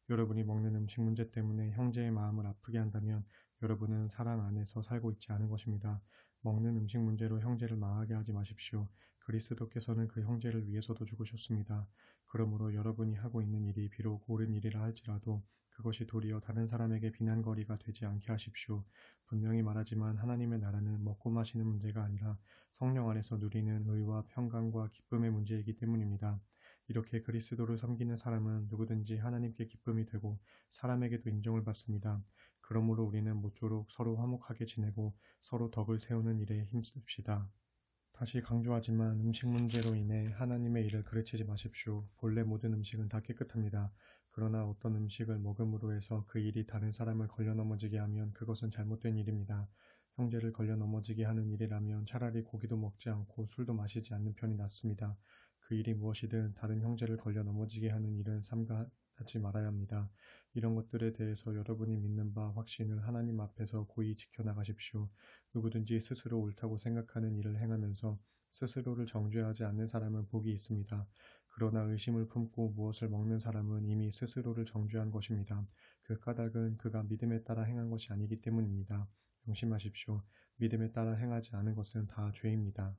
여러분이 먹는 음식 문제 때문에 형제의 마음을 아프게 한다면 여러분은 사랑 안에서 살고 있지 않은 것입니다. 먹는 음식 문제로 형제를 망하게 하지 마십시오. 그리스도께서는 그 형제를 위해서도 죽으셨습니다. 그러므로 여러분이 하고 있는 일이 비록 옳은 일이라 할지라도 그것이 도리어 다른 사람에게 비난거리가 되지 않게 하십시오. 분명히 말하지만 하나님의 나라는 먹고 마시는 문제가 아니라 성령 안에서 누리는 의와 평강과 기쁨의 문제이기 때문입니다. 이렇게 그리스도를 섬기는 사람은 누구든지 하나님께 기쁨이 되고 사람에게도 인정을 받습니다. 그러므로 우리는 모쪼록 서로 화목하게 지내고 서로 덕을 세우는 일에 힘씁시다. 다시 강조하지만 음식 문제로 인해 하나님의 일을 그르치지 마십시오. 본래 모든 음식은 다 깨끗합니다. 그러나 어떤 음식을 먹음으로 해서 그 일이 다른 사람을 걸려 넘어지게 하면 그것은 잘못된 일입니다. 형제를 걸려 넘어지게 하는 일이라면 차라리 고기도 먹지 않고 술도 마시지 않는 편이 낫습니다. 그 일이 무엇이든 다른 형제를 걸려 넘어지게 하는 일은 삼가하지 말아야 합니다. 이런 것들에 대해서 여러분이 믿는 바 확신을 하나님 앞에서 고이 지켜나가십시오. 누구든지 스스로 옳다고 생각하는 일을 행하면서 스스로를 정죄하지 않는 사람은 복이 있습니다. 그러나 의심을 품고 무엇을 먹는 사람은 이미 스스로를 정죄한 것입니다. 그 까닭은 그가 믿음에 따라 행한 것이 아니기 때문입니다. 명심하십시오. 믿음에 따라 행하지 않은 것은 다 죄입니다.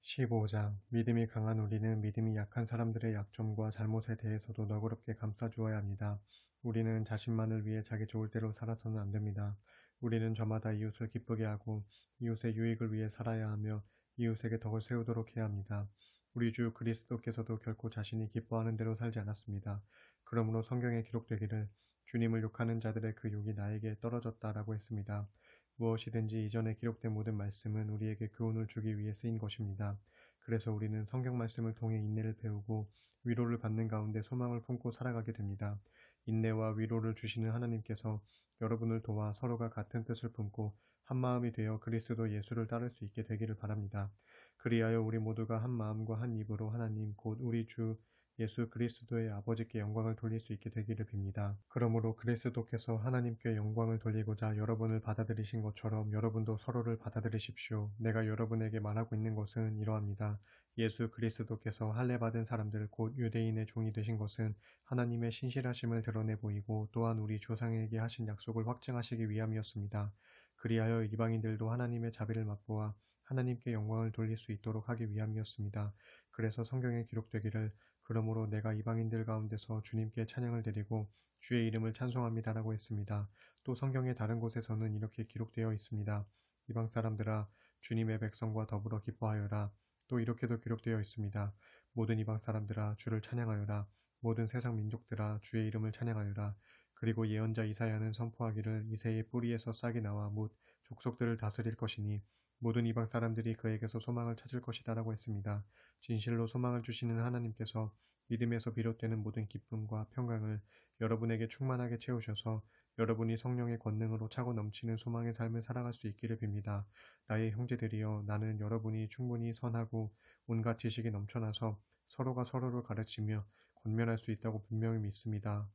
15장 믿음이 강한 우리는 믿음이 약한 사람들의 약점과 잘못에 대해서도 너그럽게 감싸주어야 합니다. 우리는 자신만을 위해 자기 좋을 대로 살아서는 안 됩니다. 우리는 저마다 이웃을 기쁘게 하고 이웃의 유익을 위해 살아야 하며 이웃에게 덕을 세우도록 해야 합니다. 우리 주 그리스도께서도 결코 자신이 기뻐하는 대로 살지 않았습니다. 그러므로 성경에 기록되기를 주님을 욕하는 자들의 그 욕이 나에게 떨어졌다라고 했습니다. 무엇이든지 이전에 기록된 모든 말씀은 우리에게 교훈을 주기 위해 쓰인 것입니다. 그래서 우리는 성경 말씀을 통해 인내를 배우고 위로를 받는 가운데 소망을 품고 살아가게 됩니다. 인내와 위로를 주시는 하나님께서 여러분을 도와 서로가 같은 뜻을 품고 한 마음이 되어 그리스도 예수를 따를 수 있게 되기를 바랍니다. 그리하여 우리 모두가 한 마음과 한 입으로 하나님 곧 우리 주 예수 그리스도의 아버지께 영광을 돌릴 수 있게 되기를 빕니다. 그러므로 그리스도께서 하나님께 영광을 돌리고자 여러분을 받아들이신 것처럼 여러분도 서로를 받아들이십시오. 내가 여러분에게 말하고 있는 것은 이러합니다. 예수 그리스도께서 할례받은 사람들 곧 유대인의 종이 되신 것은 하나님의 신실하심을 드러내 보이고 또한 우리 조상에게 하신 약속을 확증하시기 위함이었습니다. 그리하여 이방인들도 하나님의 자비를 맛보아 하나님께 영광을 돌릴 수 있도록 하기 위함이었습니다. 그래서 성경에 기록되기를 그러므로 내가 이방인들 가운데서 주님께 찬양을 드리고 주의 이름을 찬송합니다라고 했습니다. 또 성경의 다른 곳에서는 이렇게 기록되어 있습니다. 이방 사람들아 주님의 백성과 더불어 기뻐하여라. 또 이렇게도 기록되어 있습니다. 모든 이방 사람들아 주를 찬양하여라. 모든 세상 민족들아 주의 이름을 찬양하여라. 그리고 예언자 이사야는 선포하기를 이새의 뿌리에서 싹이 나와 못 족속들을 다스릴 것이니 모든 이방 사람들이 그에게서 소망을 찾을 것이다라고 했습니다. 진실로 소망을 주시는 하나님께서 믿음에서 비롯되는 모든 기쁨과 평강을 여러분에게 충만하게 채우셔서 여러분이 성령의 권능으로 차고 넘치는 소망의 삶을 살아갈 수 있기를 빕니다. 나의 형제들이여 나는 여러분이 충분히 선하고 온갖 지식이 넘쳐나서 서로가 서로를 가르치며 권면할 수 있다고 분명히 믿습니다.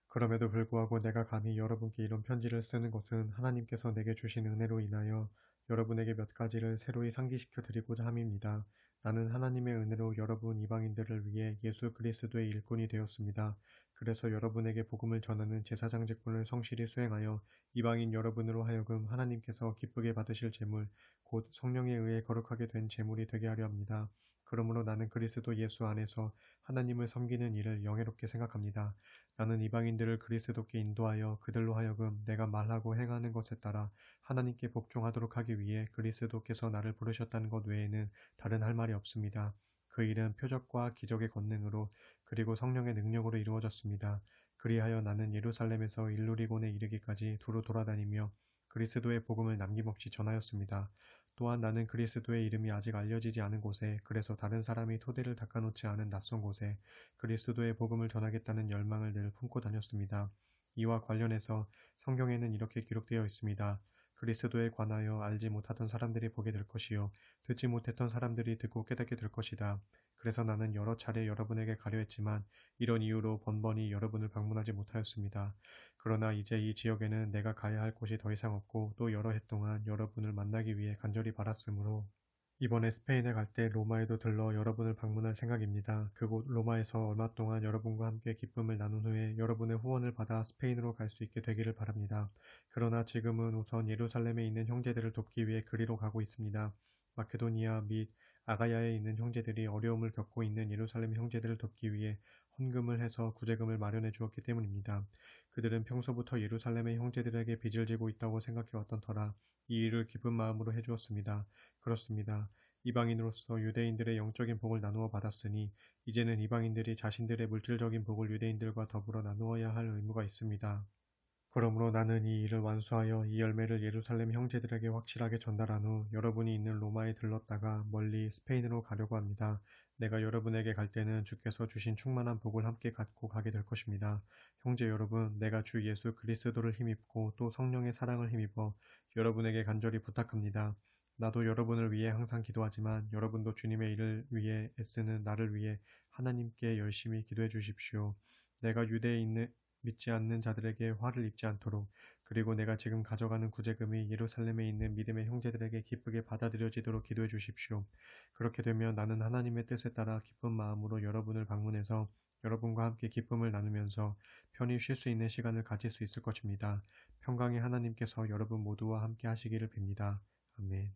그럼에도 불구하고 내가 감히 여러분께 이런 편지를 쓰는 것은 하나님께서 내게 주신 은혜로 인하여 여러분에게 몇 가지를 새로이 상기시켜 드리고자 함입니다. 나는 하나님의 은혜로 여러분 이방인들을 위해 예수 그리스도의 일꾼이 되었습니다. 그래서 여러분에게 복음을 전하는 제사장 직분을 성실히 수행하여 이방인 여러분으로 하여금 하나님께서 기쁘게 받으실 제물, 곧 성령에 의해 거룩하게 된 제물이 되게 하려 합니다. 그러므로 나는 그리스도 예수 안에서 하나님을 섬기는 일을 영예롭게 생각합니다. 나는 이방인들을 그리스도께 인도하여 그들로 하여금 내가 말하고 행하는 것에 따라 하나님께 복종하도록 하기 위해 그리스도께서 나를 부르셨다는 것 외에는 다른 할 말이 없습니다. 그 일은 표적과 기적의 권능으로 그리고 성령의 능력으로 이루어졌습니다. 그리하여 나는 예루살렘에서 일루리곤에 이르기까지 두루 돌아다니며 그리스도의 복음을 남김없이 전하였습니다. 또한 나는 그리스도의 이름이 아직 알려지지 않은 곳에, 그래서 다른 사람이 토대를 닦아놓지 않은 낯선 곳에 그리스도의 복음을 전하겠다는 열망을 늘 품고 다녔습니다. 이와 관련해서 성경에는 이렇게 기록되어 있습니다. 그리스도에 관하여 알지 못하던 사람들이 보게 될 것이요 듣지 못했던 사람들이 듣고 깨닫게 될 것이다. 그래서 나는 여러 차례 여러분에게 가려 했지만 이런 이유로 번번이 여러분을 방문하지 못하였습니다. 그러나 이제 이 지역에는 내가 가야 할 곳이 더 이상 없고 또 여러 해 동안 여러분을 만나기 위해 간절히 바랐으므로 이번에 스페인에 갈 때 로마에도 들러 여러분을 방문할 생각입니다. 그곳 로마에서 얼마 동안 여러분과 함께 기쁨을 나눈 후에 여러분의 후원을 받아 스페인으로 갈 수 있게 되기를 바랍니다. 그러나 지금은 우선 예루살렘에 있는 형제들을 돕기 위해 그리로 가고 있습니다. 마케도니아 및 아가야에 있는 형제들이 어려움을 겪고 있는 예루살렘 형제들을 돕기 위해 헌금을 해서 구제금을 마련해 주었기 때문입니다. 그들은 평소부터 예루살렘의 형제들에게 빚을 지고 있다고 생각해 왔던 터라 이 일을 기쁜 마음으로 해주었습니다. 그렇습니다. 이방인으로서 유대인들의 영적인 복을 나누어 받았으니 이제는 이방인들이 자신들의 물질적인 복을 유대인들과 더불어 나누어야 할 의무가 있습니다. 그러므로 나는 이 일을 완수하여 이 열매를 예루살렘 형제들에게 확실하게 전달한 후 여러분이 있는 로마에 들렀다가 멀리 스페인으로 가려고 합니다. 내가 여러분에게 갈 때는 주께서 주신 충만한 복을 함께 갖고 가게 될 것입니다. 형제 여러분, 내가 주 예수 그리스도를 힘입고 또 성령의 사랑을 힘입어 여러분에게 간절히 부탁합니다. 나도 여러분을 위해 항상 기도하지만 여러분도 주님의 일을 위해 애쓰는 나를 위해 하나님께 열심히 기도해 주십시오. 내가 유대에 있는 믿지 않는 자들에게 화를 입지 않도록, 그리고 내가 지금 가져가는 구제금이 예루살렘에 있는 믿음의 형제들에게 기쁘게 받아들여지도록 기도해 주십시오. 그렇게 되면 나는 하나님의 뜻에 따라 기쁜 마음으로 여러분을 방문해서 여러분과 함께 기쁨을 나누면서 편히 쉴 수 있는 시간을 가질 수 있을 것입니다. 평강의 하나님께서 여러분 모두와 함께 하시기를 빕니다. 아멘.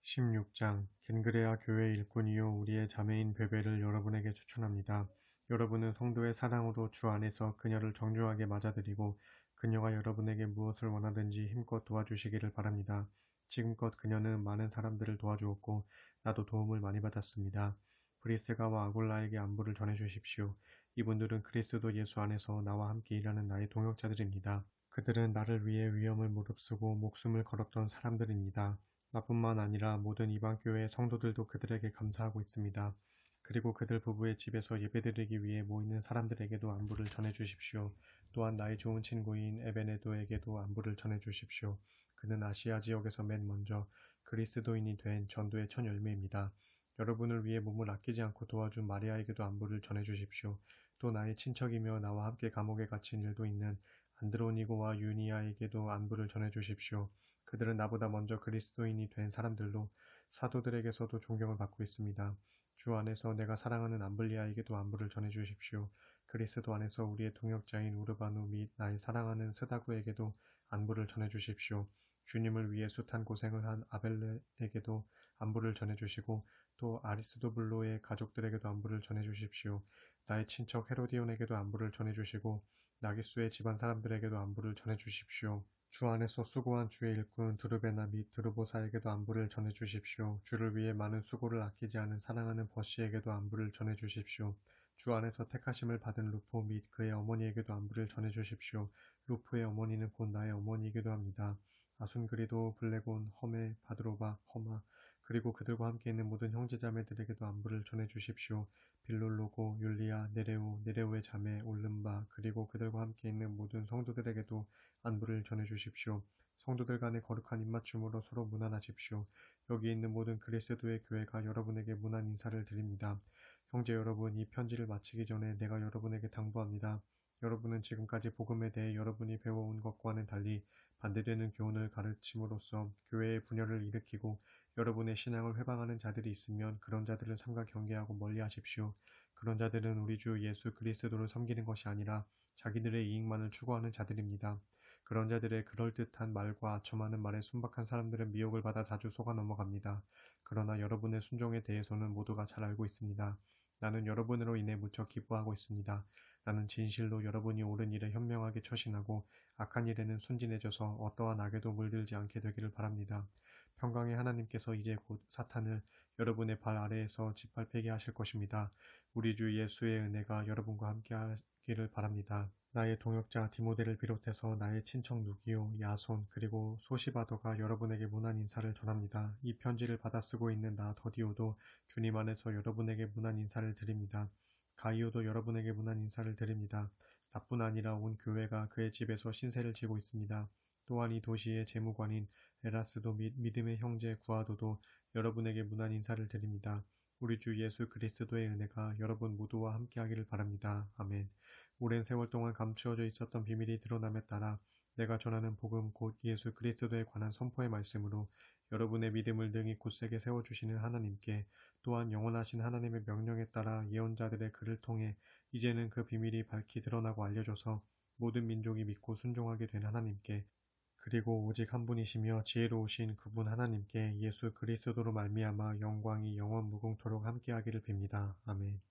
16장 겐그레아 교회 일꾼이요 우리의 자매인 베베를 여러분에게 추천합니다. 여러분은 성도의 사랑으로 주 안에서 그녀를 정중하게 맞아들이고 그녀가 여러분에게 무엇을 원하든지 힘껏 도와주시기를 바랍니다. 지금껏 그녀는 많은 사람들을 도와주었고 나도 도움을 많이 받았습니다. 브리스가와 아골라에게 안부를 전해주십시오. 이분들은 그리스도 예수 안에서 나와 함께 일하는 나의 동역자들입니다. 그들은 나를 위해 위험을 무릅쓰고 목숨을 걸었던 사람들입니다. 나뿐만 아니라 모든 이방교회 성도들도 그들에게 감사하고 있습니다. 그리고 그들 부부의 집에서 예배드리기 위해 모이는 사람들에게도 안부를 전해주십시오. 또한 나의 좋은 친구인 에베네도에게도 안부를 전해주십시오. 그는 아시아 지역에서 맨 먼저 그리스도인이 된 전도의 첫 열매입니다. 여러분을 위해 몸을 아끼지 않고 도와준 마리아에게도 안부를 전해주십시오. 또 나의 친척이며 나와 함께 감옥에 갇힌 일도 있는 안드로니고와 유니아에게도 안부를 전해주십시오. 그들은 나보다 먼저 그리스도인이 된 사람들로 사도들에게서도 존경을 받고 있습니다. 주 안에서 내가 사랑하는 암블리아에게도 안부를 전해주십시오. 그리스도 안에서 우리의 동역자인 우르바누 및 나의 사랑하는 스다구에게도 안부를 전해주십시오. 주님을 위해 숱한 고생을 한 아벨레에게도 안부를 전해주시고 또 아리스도블로의 가족들에게도 안부를 전해주십시오. 나의 친척 헤로디온에게도 안부를 전해주시고 나기수의 집안 사람들에게도 안부를 전해주십시오. 주 안에서 수고한 주의 일꾼 드루베나 및 드루보사에게도 안부를 전해주십시오. 주를 위해 많은 수고를 아끼지 않은 사랑하는 버시에게도 안부를 전해주십시오. 주 안에서 택하심을 받은 루포 및 그의 어머니에게도 안부를 전해주십시오. 루포의 어머니는 곧 나의 어머니이기도 합니다. 아순그리도, 블레곤, 험에, 바드로바, 허마, 그리고 그들과 함께 있는 모든 형제자매들에게도 안부를 전해주십시오. 빌롤로고, 율리아, 네레오의 자매, 올름바, 그리고 그들과 함께 있는 모든 성도들에게도 안부를 전해주십시오. 성도들 간의 거룩한 입맞춤으로 서로 문안하십시오. 여기 있는 모든 그리스도의 교회가 여러분에게 문안 인사를 드립니다. 형제 여러분, 이 편지를 마치기 전에 내가 여러분에게 당부합니다. 여러분은 지금까지 복음에 대해 여러분이 배워온 것과는 달리 반대되는 교훈을 가르침으로써 교회의 분열을 일으키고 여러분의 신앙을 회방하는 자들이 있으면 그런 자들을 삼가 경계하고 멀리하십시오. 그런 자들은 우리 주 예수 그리스도를 섬기는 것이 아니라 자기들의 이익만을 추구하는 자들입니다. 그런 자들의 그럴듯한 말과 아첨하는 말에 순박한 사람들은 미혹을 받아 자주 속아 넘어갑니다. 그러나 여러분의 순종에 대해서는 모두가 잘 알고 있습니다. 나는 여러분으로 인해 무척 기뻐하고 있습니다. 나는 진실로 여러분이 옳은 일에 현명하게 처신하고 악한 일에는 순진해져서 어떠한 악에도 물들지 않게 되기를 바랍니다. 평강의 하나님께서 이제 곧 사탄을 여러분의 발 아래에서 짓밟히게 하실 것입니다. 우리 주 예수의 은혜가 여러분과 함께 하기를 바랍니다. 나의 동역자 디모데를 비롯해서 나의 친척 누기오, 야손, 그리고 소시바더가 여러분에게 문안 인사를 전합니다. 이 편지를 받아 쓰고 있는 나 더디오도 주님 안에서 여러분에게 문안 인사를 드립니다. 가이오도 여러분에게 문안 인사를 드립니다. 나뿐 아니라 온 교회가 그의 집에서 신세를 지고 있습니다. 또한 이 도시의 재무관인 에라스도 및 믿음의 형제 구아도도 여러분에게 문안 인사를 드립니다. 우리 주 예수 그리스도의 은혜가 여러분 모두와 함께하기를 바랍니다. 아멘. 오랜 세월 동안 감추어져 있었던 비밀이 드러남에 따라 내가 전하는 복음 곧 예수 그리스도에 관한 선포의 말씀으로 여러분의 믿음을 능히 굳세게 세워주시는 하나님께 또한 영원하신 하나님의 명령에 따라 예언자들의 글을 통해 이제는 그 비밀이 밝히 드러나고 알려져서 모든 민족이 믿고 순종하게 된 하나님께 그리고 오직 한 분이시며 지혜로우신 그분 하나님께 예수 그리스도로 말미암아 영광이 영원 무궁토록 함께하기를 빕니다. 아멘.